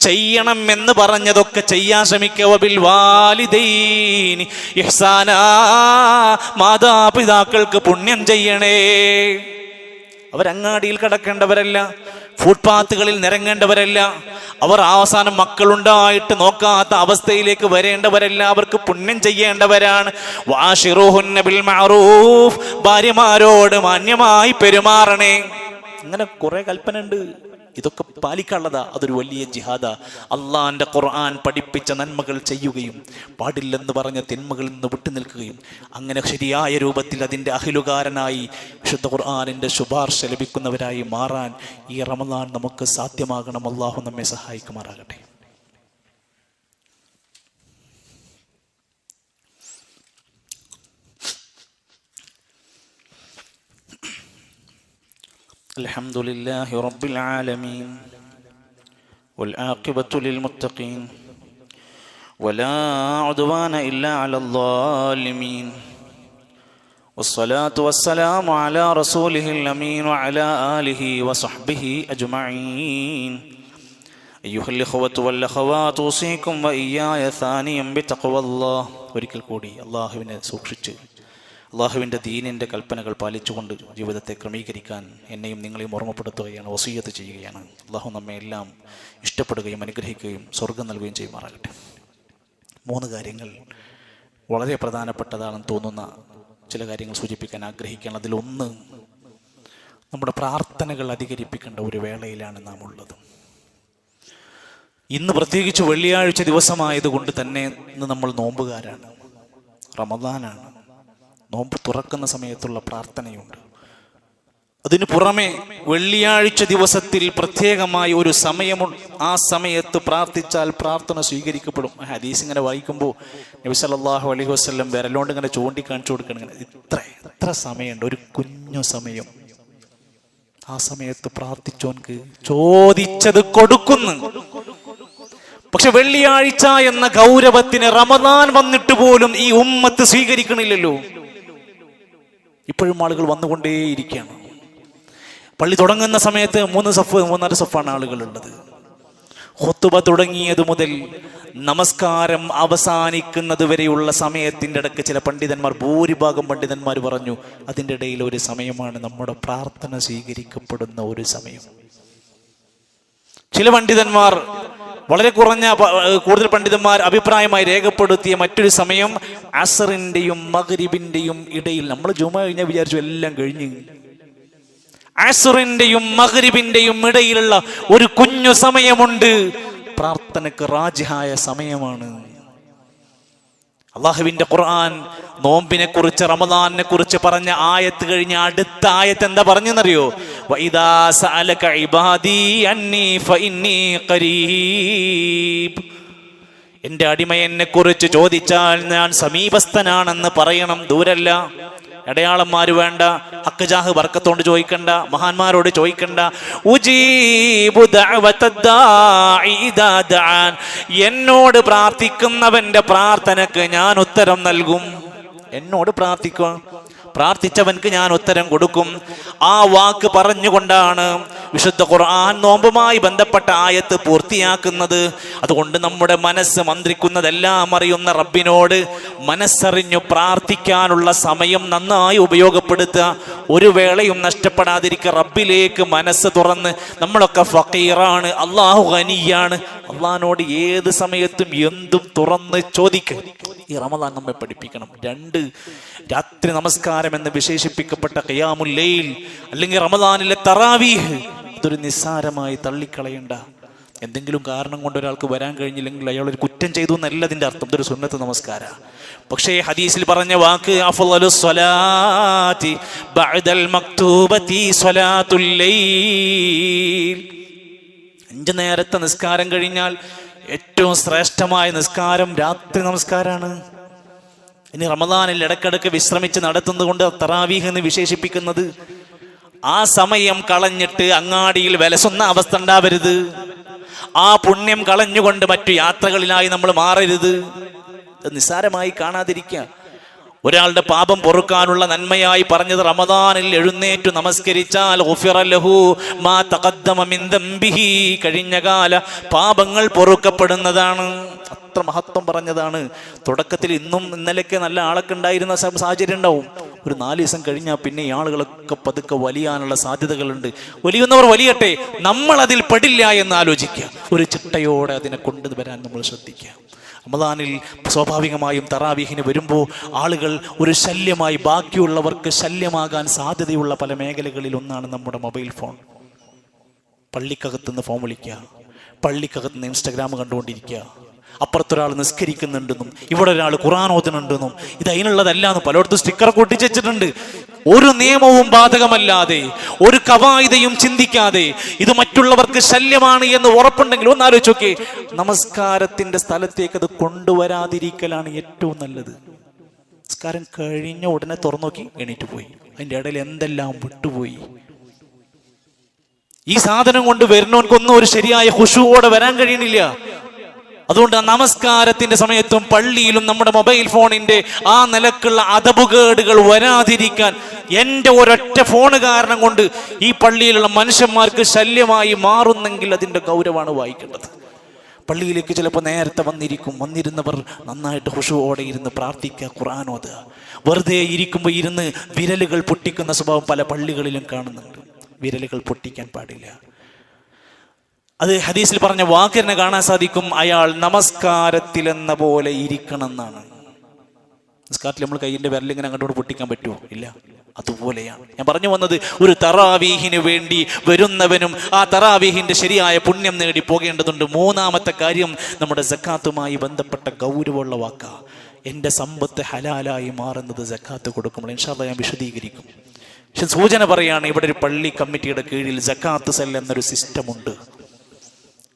A: ചെയ്യണം എന്ന് പറഞ്ഞതൊക്കെ ചെയ്യാൻ ശ്രമിക്കുക. വബിൽ വാലിദൈനി ഇഹ്സാനാ, മാതാപിതാക്കൾക്ക് പുണ്യം ചെയ്യണേ. അവരങ്ങാടിയിൽ കിടക്കേണ്ടവരല്ല, ഫുട്പാത്തുകളിൽ നിരങ്ങേണ്ടവരല്ല, അവർ അവസാനം മക്കളുണ്ടായിട്ട് നോക്കാത്ത അവസ്ഥയിലേക്ക് വരേണ്ടവരല്ല. അവർക്ക് പുണ്യം ചെയ്യേണ്ടവരാണ്. വാശിറൂഹുന്ന ബിൽ മഅറൂഫ്, ഭാര്യമാരോട് മാന്യമായി പെരുമാറണേ. അങ്ങനെ കുറെ കൽപ്പന ഉണ്ട്. ഇതൊക്കെ പാലിക്കാനുള്ളതാ. അതൊരു വലിയ ജിഹാദാ. അള്ളാന്റെ ഖുർആൻ പഠിപ്പിച്ച നന്മകൾ ചെയ്യുകയും പാടില്ലെന്ന് പറഞ്ഞ തിന്മകളിൽ നിന്ന് വിട്ടുനിൽക്കുകയും അങ്ങനെ ശരിയായ രൂപത്തിൽ അതിൻ്റെ അഹിലുകാരനായി വിശുദ്ധ ഖുർആനിൻ്റെ ശുപാർശ ലഭിക്കുന്നവരായി മാറാൻ ഈ റമദാൻ നമുക്ക് സാധ്യമാകണം. അള്ളാഹു നമ്മെ സഹായിക്കുമാറാകട്ടെ. الحمد لله رب العالمين والعاقبة للمتقين ولا عدوان إلا على الظالمين والصلاة والسلام على رسوله الأمين وعلى آله وصحبه أجمعين. أيها الإخوة والأخوات أوصيكم وإياي ثانيا بتقوى الله. ഒരിക്കൽ കൂടി അല്ലാഹുവിനെ സൂക്ഷിച്ച് അള്ളാഹുവിൻ്റെ ദീനിൻ്റെ കൽപ്പനകൾ പാലിച്ചുകൊണ്ട് ജീവിതത്തെ ക്രമീകരിക്കാൻ എന്നെയും നിങ്ങളെയും ഓർമ്മപ്പെടുത്തുകയാണ്, വസിയ്യത്ത് ചെയ്യുകയാണ്. അള്ളാഹു നമ്മെ എല്ലാം ഇഷ്ടപ്പെടുകയും അനുഗ്രഹിക്കുകയും സ്വർഗം നൽകുകയും ചെയ്യുമാറാകട്ടെ. 3 കാര്യങ്ങൾ വളരെ പ്രധാനപ്പെട്ടതാണെന്ന് തോന്നുന്ന ചില കാര്യങ്ങൾ സൂചിപ്പിക്കാൻ ആഗ്രഹിക്കുകയാണ്. അതിലൊന്ന്, നമ്മുടെ പ്രാർത്ഥനകൾ അധികരിപ്പിക്കേണ്ട ഒരു വേളയിലാണ് നാം ഉള്ളത്. ഇന്ന് പ്രത്യേകിച്ച് വെള്ളിയാഴ്ച ദിവസമായതുകൊണ്ട് തന്നെ ഇന്ന് നമ്മൾ നോമ്പുകാരാണ്, റമദാനാണ്. നോമ്പ് തുറക്കുന്ന സമയത്തുള്ള പ്രാർത്ഥനയുണ്ട്. അതിനു പുറമെ വെള്ളിയാഴ്ച ദിവസത്തിൽ പ്രത്യേകമായി ഒരു സമയമുണ്ട്. ആ സമയത്ത് പ്രാർത്ഥിച്ചാൽ പ്രാർത്ഥന സ്വീകരിക്കപ്പെടും. ഹദീസ് ഇങ്ങനെ വായിക്കുമ്പോൾ നബി സല്ലല്ലാഹു അലൈഹി വസല്ലം വിരലോണ്ട് ഇങ്ങനെ ചൂണ്ടിക്കാണിച്ചു കൊടുക്കണം, ഇത്ര സമയമുണ്ട്, ഒരു കുഞ്ഞു സമയം. ആ സമയത്ത് പ്രാർത്ഥിച്ചോൻക്ക് ചോദിച്ചത് കൊടുക്കുന്നു. പക്ഷെ വെള്ളിയാഴ്ച എന്ന ഗൗരവത്തിന് റമദാൻ വന്നിട്ട് പോലും ഈ ഉമ്മത്ത് സ്വീകരിക്കണില്ലല്ലോ. ഇപ്പോഴും ആളുകൾ വന്നുകൊണ്ടേയിരിക്കുകയാണ്. പള്ളി തുടങ്ങുന്ന സമയത്ത് 3-4 സഫാണ് ആളുകളുള്ളത്. ഖുത്ബ തുടങ്ങിയത് മുതൽ നമസ്കാരം അവസാനിക്കുന്നത് വരെയുള്ള സമയത്തിൻ്റെ ഇടയ്ക്ക് ചില പണ്ഡിതന്മാർ, ഭൂരിഭാഗം പണ്ഡിതന്മാർ പറഞ്ഞു, അതിൻ്റെ ഇടയിൽ ഒരു സമയമാണ് നമ്മുടെ പ്രാർത്ഥന സ്വീകരിക്കപ്പെടുന്ന ഒരു സമയം. ചില പണ്ഡിതന്മാർ, വളരെ കൂടുതൽ പണ്ഡിതന്മാർ അഭിപ്രായമായി രേഖപ്പെടുത്തിയ മറ്റൊരു സമയം അസറിന്റെയും മഗ്രിബിന്റെയും ഇടയിൽ. നമ്മൾ ജുമുഅ കഴിഞ്ഞാൽ വിചാരിച്ചു എല്ലാം കഴിഞ്ഞ്. അസറിന്റെയും മഗ്രിബിന്റെയും ഇടയിലുള്ള ഒരു കുഞ്ഞു സമയമുണ്ട്, പ്രാർത്ഥനക്ക് റാജിഹായ സമയമാണ്. അള്ളാഹുവിന്റെ ഖുർആൻ നോമ്പിനെ കുറിച്ച്, റമദാനിനെ കുറിച്ച് പറഞ്ഞ ആയത്ത് കഴിഞ്ഞ അടുത്ത ആയത്ത് എന്താ പറഞ്ഞെന്നറിയോ? വഇദാ സഅലക ഇബാദി അന്നി ഫഇന്നി ഖരീബ്. എൻ്റെ അടിമ എന്നെ കുറിച്ച് ചോദിച്ചാൽ ഞാൻ സമീപസ്ഥനാണെന്ന് പറയണം, ദൂരല്ല. അടയാളന്മാര് വേണ്ട, ഹക്ക് ജാഹ് ബർക്കത്തോണ്ട് ചോദിക്കണ്ട, മഹാന്മാരോട് ചോദിക്കണ്ട. ഉജീബു ദഅവതദ്ദാഇ ഇദാ ദഅൻ. എന്നോട് പ്രാർത്ഥിക്കുന്നവന്റെ പ്രാർത്ഥനക്ക് ഞാൻ ഉത്തരം നൽകും. എന്നോട് പ്രാർത്ഥിക്കുക, പ്രാർത്ഥിച്ചവൻക്ക് ഞാൻ ഉത്തരം കൊടുക്കും. ആ വാക്ക് പറഞ്ഞുകൊണ്ടാണ് വിശുദ്ധ ഖുർആൻ നോമ്പുമായി ബന്ധപ്പെട്ട ആയത്ത് പൂർത്തിയാക്കുന്നത്. അതുകൊണ്ട് നമ്മുടെ മനസ്സ് മന്ത്രിക്കുന്നതെല്ലാം അറിയുന്ന റബ്ബിനോട് മനസ്സറിഞ്ഞു പ്രാർത്ഥിക്കാനുള്ള സമയം നന്നായി ഉപയോഗപ്പെടുത്തുക. ഒരു വേളയും നഷ്ടപ്പെടാതിരിക്കുക. റബ്ബിലേക്ക് മനസ്സ് തുറന്ന്, നമ്മളൊക്കെ ഫഖീറാണ്, അള്ളാഹു ഗനിയാണ്. അള്ളാഹിനോട് ഏത് സമയത്തും എന്തും തുറന്ന് ചോദിക്കുക. ഈ റമദാൻ നമ്മെ പഠിപ്പിക്കണം. 2, രാത്രി നമസ്കാരം എന്ന് വിശേഷിപ്പിക്കപ്പെട്ട ഖിയാമുൽ ലൈൽ അല്ലെങ്കിൽ റമദാനിലെ തറാവീഹ്, ഇതൊരു നിസ്സാരമായി തള്ളിക്കളയണ്ട. എന്തെങ്കിലും കാരണം കൊണ്ട് ഒരാൾക്ക് വരാൻ കഴിഞ്ഞില്ലെങ്കിൽ അയാൾ ഒരു കുറ്റം ചെയ്തു എന്നല്ല അതിൻ്റെ അർത്ഥം. ഇതൊരു സുന്നത്ത് നമസ്കാരം. പക്ഷേ ഹദീസിൽ പറഞ്ഞ വാക്ക് അഫ്ളലുസ് സ്വലാത്തി ബഅദൽ മക്തൂബതി സ്വലാത്തുൽ ലൈൽ. 5 നേരത്തെ നിസ്കാരം കഴിഞ്ഞാൽ ഏറ്റവും ശ്രേഷ്ഠമായ നിസ്കാരം രാത്രി നമസ്കാരമാണ്. ഇനി റമദാനിൽ ഇടക്കിടക്ക് വിശ്രമിച്ച് നടത്തുന്നത് കൊണ്ട് തറാവീഹ് എന്ന് വിശേഷിപ്പിക്കുന്നത്. ആ സമയം കളഞ്ഞിട്ട് അങ്ങാടിയിൽ വിലസുന്ന അവസ്ഥ ഉണ്ടാവരുത്. ആ പുണ്യം കളഞ്ഞുകൊണ്ട് മറ്റു യാത്രകളിലായി നമ്മൾ മാറരുത്. നിസ്സാരമായി കാണാതിരിക്കുക. ഒരാളുടെ പാപം പൊറുക്കാനുള്ള നന്മയായി പറഞ്ഞത് റമദാനിൽ എഴുന്നേറ്റു നമസ്കരിച്ചാൽ ഗുഫിറ ലഹു മാ തഖദ്ദമ മിൻ ദംബിഹി, കഴിഞ്ഞകാല പാപങ്ങൾ പൊറുക്കപ്പെടുന്നതാണ്. അത്ര മഹത്വം പറഞ്ഞതാണ്. തുടക്കത്തിൽ ഇന്നും ഇന്നലെയൊക്കെ നല്ല ആളൊക്കെ ഉണ്ടായിരുന്ന സാഹചര്യം ഉണ്ടാവും. ഒരു 4 ദിവസം കഴിഞ്ഞാൽ പിന്നെ ഈ ആളുകളൊക്കെ പതുക്കെ വലിയാനുള്ള സാധ്യതകളുണ്ട്. വലിയുന്നവർ വലിയട്ടെ, നമ്മൾ അതിൽ പെടില്ല എന്ന് ആലോചിക്കുക. ഒരു ചിട്ടയോടെ അതിനെ കൊണ്ടുവരാൻ നമ്മൾ ശ്രദ്ധിക്കുക. റമദാനിൽ സ്വാഭാവികമായും തറാവീഹിന് വരുമ്പോൾ ആളുകൾ ഒരു ശല്യമായി, ബാക്കിയുള്ളവർക്ക് ശല്യമാകാൻ സാധ്യതയുള്ള പല മേഖലകളിൽ ഒന്നാണ് നമ്മുടെ മൊബൈൽ ഫോൺ. പള്ളിക്കകത്തുനിന്ന് ഫോൺ വിളിക്കുക, പള്ളിക്കകത്തുനിന്ന് ഇൻസ്റ്റഗ്രാം കണ്ടുകൊണ്ടിരിക്കുക, അപ്പുറത്തൊരാൾ നിസ്കരിക്കുന്നുണ്ടെന്നും ഇവിടെ ഒരാൾ ഖുർആൻ ഓതുന്നുണ്ടെന്നും ഇത് അതിനുള്ളതല്ലാന്ന് പലയിടത്തും സ്റ്റിക്കർ ഒട്ടിച്ചിട്ടുണ്ട്. ഒരു നിയമവും ബാധകമല്ലാതെ, ഒരു കവായിദയും ചിന്തിക്കാതെ ഇത് മറ്റുള്ളവർക്ക് ശല്യമാണ് എന്ന് ഉറപ്പുണ്ടെങ്കിൽ ഒന്ന് ആലോചിച്ച് നോക്കേ. നമസ്കാരത്തിന്റെ സ്ഥലത്തേക്ക് അത് കൊണ്ടുവരാതിരിക്കലാണ് ഏറ്റവും നല്ലത്. നമസ്കാരം കഴിഞ്ഞ ഉടനെ തുറന്നു നോക്കി എണീറ്റ് പോയി, അതിൻ്റെ ഇടയിൽ എന്തെല്ലാം വിട്ടുപോയി. ഈ സാധനം കൊണ്ട് വരുന്നവൻക്കൊന്നും ഒരു ശരിയായ ഖുശൂഓടെ വരാൻ കഴിയണില്ല. അതുകൊണ്ട് നമസ്കാരത്തിന്റെ സമയത്തും പള്ളിയിലും നമ്മുടെ മൊബൈൽ ഫോണിന്റെ ആ നിലക്കുള്ള അദബുകേടുകൾ വരാതിരിക്കാൻ, എൻ്റെ ഒരൊറ്റ ഫോണ് കാരണം കൊണ്ട് ഈ പള്ളിയിലുള്ള മനുഷ്യന്മാർക്ക് ശല്യമായി മാറുന്നെങ്കിൽ അതിൻ്റെ ഗൗരവമാണ് വായിക്കേണ്ടത്. പള്ളിയിലേക്ക് ചിലപ്പോൾ നേരത്തെ വന്നിരുന്നവർ നന്നായിട്ട് ഖുശൂഓടെ ഇരുന്ന് പ്രാർത്ഥിക്കുക, ഖുർആൻ ഓതുക. വെറുതെ ഇരിക്കുമ്പോൾ ഇരുന്ന് വിരലുകൾ പൊട്ടിക്കുന്ന സ്വഭാവം പല പള്ളികളിലും കാണുന്നുണ്ട്. വിരലുകൾ പൊട്ടിക്കാൻ പാടില്ല. അത് ഹദീസിൽ പറഞ്ഞ വാക്കിനെ കാണാൻ സാധിക്കും, അയാൾ നമസ്കാരത്തിലെന്ന പോലെ ഇരിക്കണം എന്നാണ്. നമസ്കാരത്തിൽ നമ്മൾ കയ്യിൻ്റെ വിരലിങ്ങനെ അങ്ങോട്ട് പൊട്ടിക്കാൻ പറ്റുമോ? ഇല്ല. അതുപോലെയാണ് ഞാൻ പറഞ്ഞു വന്നത്. ഒരു തറാവീഹിന് വേണ്ടി വരുന്നവനും ആ തറാവീഹിന്റെ ശരിയായ പുണ്യം നേടി പോകേണ്ടതുണ്ട്. മൂന്നാമത്തെ കാര്യം നമ്മുടെ സക്കാത്തുമായി ബന്ധപ്പെട്ട ഗൗരവമുള്ള വാക്കാ. എൻ്റെ സമ്പത്ത് ഹലാലായി മാറുന്നത് സക്കാത്ത് കൊടുക്കുമ്പോൾ. ഇൻഷാ അല്ലാഹ് ഞാൻ വിശദീകരിക്കും. പക്ഷെ സൂചന പറയാണ്, ഇവിടെ ഒരു പള്ളി കമ്മിറ്റിയുടെ കീഴിൽ സക്കാത്ത് സെൽ എന്നൊരു സിസ്റ്റമുണ്ട്.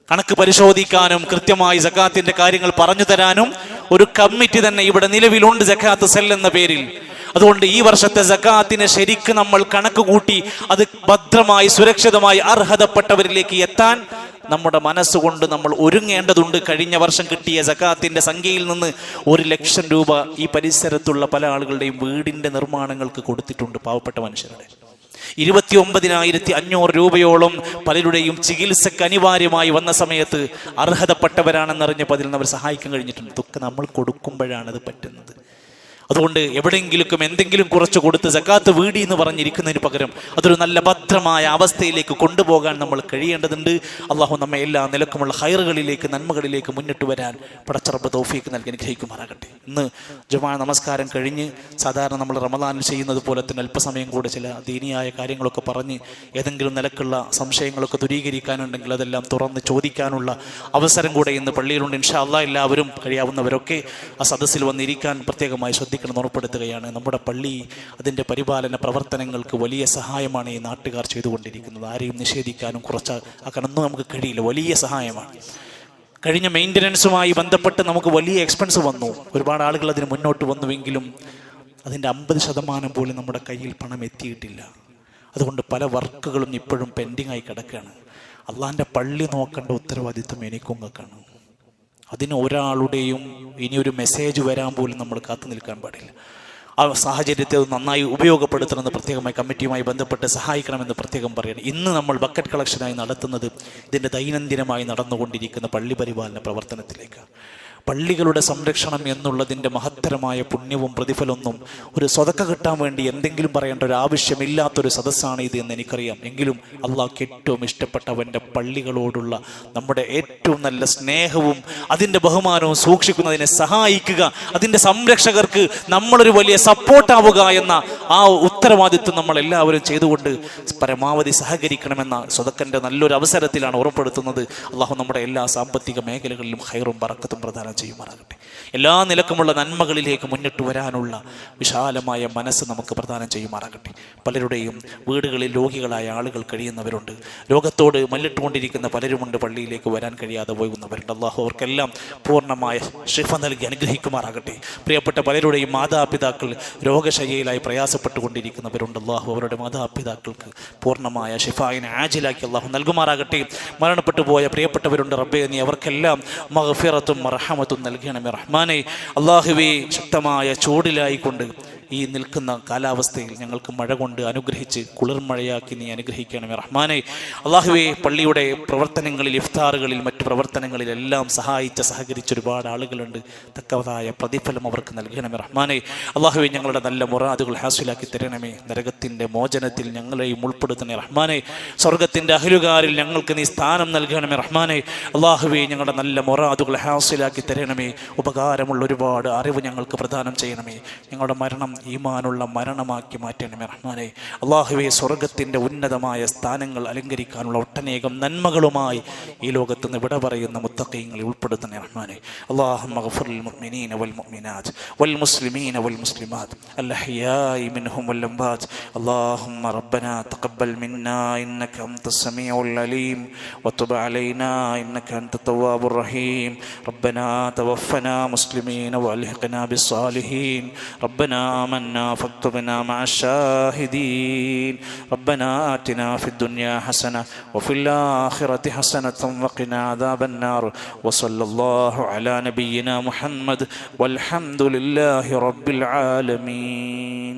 A: കണക്ക് പരിശോധിക്കാനും കൃത്യമായി സക്കാത്തിന്റെ കാര്യങ്ങൾ പറഞ്ഞു തരാനും ഒരു കമ്മിറ്റി തന്നെ ഇവിടെ നിലവിലുണ്ട്, സക്കാത്ത് സെൽ എന്ന പേരിൽ. അതുകൊണ്ട് ഈ വർഷത്തെ സക്കാത്തിനെ ശരിക്ക് നമ്മൾ കണക്ക് കൂട്ടി അത് ഭദ്രമായി സുരക്ഷിതമായി അർഹതപ്പെട്ടവരിലേക്ക് എത്താൻ നമ്മുടെ മനസ്സുകൊണ്ട് നമ്മൾ ഒരുങ്ങേണ്ടതുണ്ട്. കഴിഞ്ഞ വർഷം കിട്ടിയ സക്കാത്തിന്റെ സംഖ്യയിൽ നിന്ന് 1 ലക്ഷം രൂപ ഈ പരിസരത്തുള്ള പല ആളുകളുടെയും വീടിന്റെ നിർമ്മാണങ്ങൾക്ക് കൊടുത്തിട്ടുണ്ട്. പാവപ്പെട്ട മനുഷ്യരുടെ 29,500 രൂപയോളം പലരുടെയും ചികിത്സക്ക് അനിവാര്യമായി വന്ന സമയത്ത് അർഹതപ്പെട്ടവരാണെന്നറിഞ്ഞപ്പോൾ അതിൽ നിന്ന് അവർ സഹായിക്കാൻ കഴിഞ്ഞിട്ടുണ്ട്. ഇതൊക്കെ നമ്മൾ കൊടുക്കുമ്പോഴാണ് അത് പറ്റുന്നത്. അതുകൊണ്ട് എവിടെയെങ്കിലും എന്തെങ്കിലും കുറച്ച് കൊടുത്ത് സക്കാത്ത് വീടി എന്ന് പറഞ്ഞിരിക്കുന്നതിന് പകരം അതൊരു നല്ല ഭദ്രമായ അവസ്ഥയിലേക്ക് കൊണ്ടുപോകാൻ നമ്മൾ കഴിയേണ്ടതുണ്ട്. അള്ളാഹു നമ്മെ എല്ലാ നിലക്കുമുള്ള ഹൈറുകളിലേക്ക് നന്മകളിലേക്ക് മുന്നിട്ട് വരാൻ പടച്ച റബ്ബ് തൗഫീക്ക് നൽകി അനുഗ്രഹിക്കുമാറാകട്ടെ. ഇന്ന് ജുമാ നമസ്കാരം കഴിഞ്ഞ് സാധാരണ നമ്മൾ റമദാനിൽ ചെയ്യുന്നത് പോലെ തന്നെ അല്പസമയം കൂടെ ചില ദീനിയായ കാര്യങ്ങളൊക്കെ പറഞ്ഞ് ഏതെങ്കിലും നിലക്കുള്ള സംശയങ്ങളൊക്കെ ദൂരീകരിക്കാനുണ്ടെങ്കിൽ അതെല്ലാം തുറന്ന് ചോദിക്കാനുള്ള അവസരം കൂടെ ഇന്ന് പള്ളിയിലുണ്ട്. ഇൻഷാ അല്ലാഹ് എല്ലാവരും കഴിയാവുന്നവരൊക്കെ ആ സദസ്സിൽ വന്നിരിക്കാൻ പ്രത്യേകമായി ശ്രദ്ധിക്കണം, ഉറപ്പെടുത്തുകയാണ്. നമ്മുടെ പള്ളി അതിൻ്റെ പരിപാലന പ്രവർത്തനങ്ങൾക്ക് വലിയ സഹായമാണ് ഈ നാട്ടുകാർ ചെയ്തുകൊണ്ടിരിക്കുന്നത്. ആരെയും നിഷേധിക്കാനും കുറച്ചാക്കാനൊന്നും നമുക്ക് കഴിയില്ല. വലിയ സഹായമാണ്. കഴിഞ്ഞ മെയിൻ്റനൻസുമായി ബന്ധപ്പെട്ട് നമുക്ക് വലിയ എക്സ്പെൻസ് വന്നു. ഒരുപാട് ആളുകൾ അതിന് മുന്നോട്ട് വന്നുവെങ്കിലും അതിൻ്റെ 50% പോലും നമ്മുടെ കയ്യിൽ പണം എത്തിയിട്ടില്ല. അതുകൊണ്ട് പല വർക്കുകളും ഇപ്പോഴും പെൻഡിങ് ആയി കിടക്കുകയാണ്. അള്ളാഹിൻ്റെ പള്ളി നോക്കേണ്ട ഉത്തരവാദിത്വം എനിക്കുങ്ങൾക്കാണ്. അതിന് ഒരാളുടെയും ഇനിയൊരു മെസ്സേജ് വരാൻ പോലും നമ്മൾ കാത്തു നിൽക്കാൻ പാടില്ല. ആ സാഹചര്യത്തെ നന്നായി ഉപയോഗപ്പെടുത്തണമെന്ന് പ്രത്യേകമായി കമ്മിറ്റിയുമായി ബന്ധപ്പെട്ട് സഹായിക്കണമെന്ന് പ്രത്യേകം പറയണം. ഇന്ന് നമ്മൾ ബക്കറ്റ് കളക്ഷനായി നടത്തുന്നത് ഇതിൻ്റെ ദൈനംദിനമായി നടന്നുകൊണ്ടിരിക്കുന്ന പള്ളി പരിപാലന പ്രവർത്തനത്തിലേക്ക്. പള്ളികളുടെ സംരക്ഷണം എന്നുള്ളതിൻ്റെ മഹത്തരമായ പുണ്യവും പ്രതിഫലമൊന്നും ഒരു സ്വതക്ക കിട്ടാൻ വേണ്ടി എന്തെങ്കിലും പറയേണ്ട ഒരു ആവശ്യമില്ലാത്തൊരു സദസ്സാണ് ഇത് എന്ന് എനിക്കറിയാം. എങ്കിലും അള്ളാഹ്ക്ക് ഏറ്റവും ഇഷ്ടപ്പെട്ടവൻ്റെ പള്ളികളോടുള്ള നമ്മുടെ ഏറ്റവും നല്ല സ്നേഹവും അതിൻ്റെ ബഹുമാനവും സൂക്ഷിക്കുന്നതിനെ സഹായിക്കുക, അതിൻ്റെ സംരക്ഷകർക്ക് നമ്മളൊരു വലിയ സപ്പോർട്ടാവുക എന്ന ആ ഉത്തരവാദിത്വം നമ്മൾ എല്ലാവരും ചെയ്തുകൊണ്ട് പരമാവധി സഹകരിക്കണമെന്ന സ്വതക്കൻ്റെ നല്ലൊരു അവസരത്തിലാണ് ഉറപ്പെടുത്തുന്നത്. അള്ളാഹു നമ്മുടെ എല്ലാ സാമ്പത്തിക മേഖലകളിലും ഖൈറും ബറക്കത്തും പ്രദാനം ചെയ്യുമാറാകട്ടെ. എല്ലാ നിലക്കുമുള്ള നന്മകളിലേക്ക് മുന്നിട്ട് വരാനുള്ള വിശാലമായ മനസ്സ് നമുക്ക് പ്രദാനം ചെയ്യുമാറാകട്ടെ. പലരുടെയും വീടുകളിൽ രോഗികളായ ആളുകൾ കഴിയുന്നവരുണ്ട്. രോഗത്തോട് മല്ലിട്ടുകൊണ്ടിരിക്കുന്ന പലരുമുണ്ട്. പള്ളിയിലേക്ക് വരാൻ കഴിയാതെ പോകുന്നവരുണ്ട്. അള്ളാഹു അവർക്കെല്ലാം പൂർണ്ണമായ ശിഫ നൽകി അനുഗ്രഹിക്കുമാറാകട്ടെ. പ്രിയപ്പെട്ട പലരുടെയും മാതാപിതാക്കൾ രോഗശയ്യയിലായി പ്രയാസപ്പെട്ടുകൊണ്ടിരിക്കുന്നവരുണ്ട്. അള്ളാഹു അവരുടെ മാതാപിതാക്കൾക്ക് പൂർണ്ണമായ ശിഫായിനെ ആജിലാക്കി അള്ളാഹു നൽകുമാറാകട്ടെ. മരണപ്പെട്ടു പോയ പ്രിയപ്പെട്ടവരുണ്ട്. റബ്ബേ, നീ അവർക്കെല്ലാം മഗ്ഫിറത്തും മർഹമത്തും നൽകണമേ റഹ്മാനെ. അള്ളാഹുവേ, ശക്തമായ ചൂടിലായിക്കൊണ്ട് ഈ നിൽക്കുന്ന കാലാവസ്ഥയിൽ ഞങ്ങൾക്ക് മഴ കൊണ്ട് അനുഗ്രഹിച്ച് കുളിർമഴയാക്കി നീ അനുഗ്രഹിക്കണമേ റഹ്മാനെ. അള്ളാഹുവേ, പള്ളിയുടെ പ്രവർത്തനങ്ങളിൽ, ഇഫ്താറുകളിൽ, മറ്റു പ്രവർത്തനങ്ങളിലെല്ലാം സഹകരിച്ച ഒരുപാട് ആളുകളുണ്ട്. തക്കതായ പ്രതിഫലം അവർക്ക് നൽകണമേ റഹ്മാനെ. അള്ളാഹുവേ, ഞങ്ങളുടെ നല്ല മുറാദുകൾ ഹാസിലാക്കി തരണമേ. നരകത്തിൻ്റെ മോചനത്തിൽ ഞങ്ങളെയും ഉൾപ്പെടുത്തണേ റഹ്മാനെ. സ്വർഗത്തിൻ്റെ അഹ്ലുകാരിൽ ഞങ്ങൾക്ക് നീ സ്ഥാനം നൽകണമേ റഹ്മാനെ. അള്ളാഹുവേ, ഞങ്ങളുടെ നല്ല മുറാദുകൾ ഹാസിലാക്കി തരണമേ. ഉപകാരമുള്ള ഒരുപാട് അറിവ് ഞങ്ങൾക്ക് പ്രദാനം ചെയ്യണമേ. ഞങ്ങളുടെ മരണം ഈമാനുള്ള മരണമാക്കി മാറ്റണമേ റഹ്മാനെ. അള്ളാഹുവേ, സ്വർഗത്തിൻ്റെ ഉന്നതമായ സ്ഥാനങ്ങൾ അലങ്കരിക്കാനുള്ള ഒട്ടനേകം നന്മകളുമായി ഈ ലോകത്ത് നിന്ന് വിട പറയുന്ന മുത്തഖീങ്ങളിൽ ഉൾപ്പെടുത്തണേ റഹ്മാനെ. അല്ലാഹുമ്മ ഗ്ഫിർ ലിൽ മുഅ്മിനീന വൽ മുഅ്മിനാത്ത് വൽ മുസ്ലിമീന വൽ മുസ്ലിമാത്ത് അൽ അഹ്യാഇ മിൻഹും വൽ അംവാത്ത്. അല്ലാഹുമ്മ റബ്ബനാ തഖബ്ബൽ മിന്നാ ഇന്നക അൻതസ് സമീഉൽ അലീം വതുബ് അലൈനാ ഇന്നക അൻതത് തവ്വാബുർ റഹീം. റബ്ബനാ തവഫനാ മുസ്ലിമീന വഅൽഹിഖ്നാ ബിസ്സാലിഹീൻ. റബ്ബനാ آمنا فاكتبنا مع الشاهدين. ربنا آتنا في الدنيا حسنة وفي الآخرة حسنة وقنا عذاب النار. وصلى الله على نبينا محمد والحمد لله رب العالمين.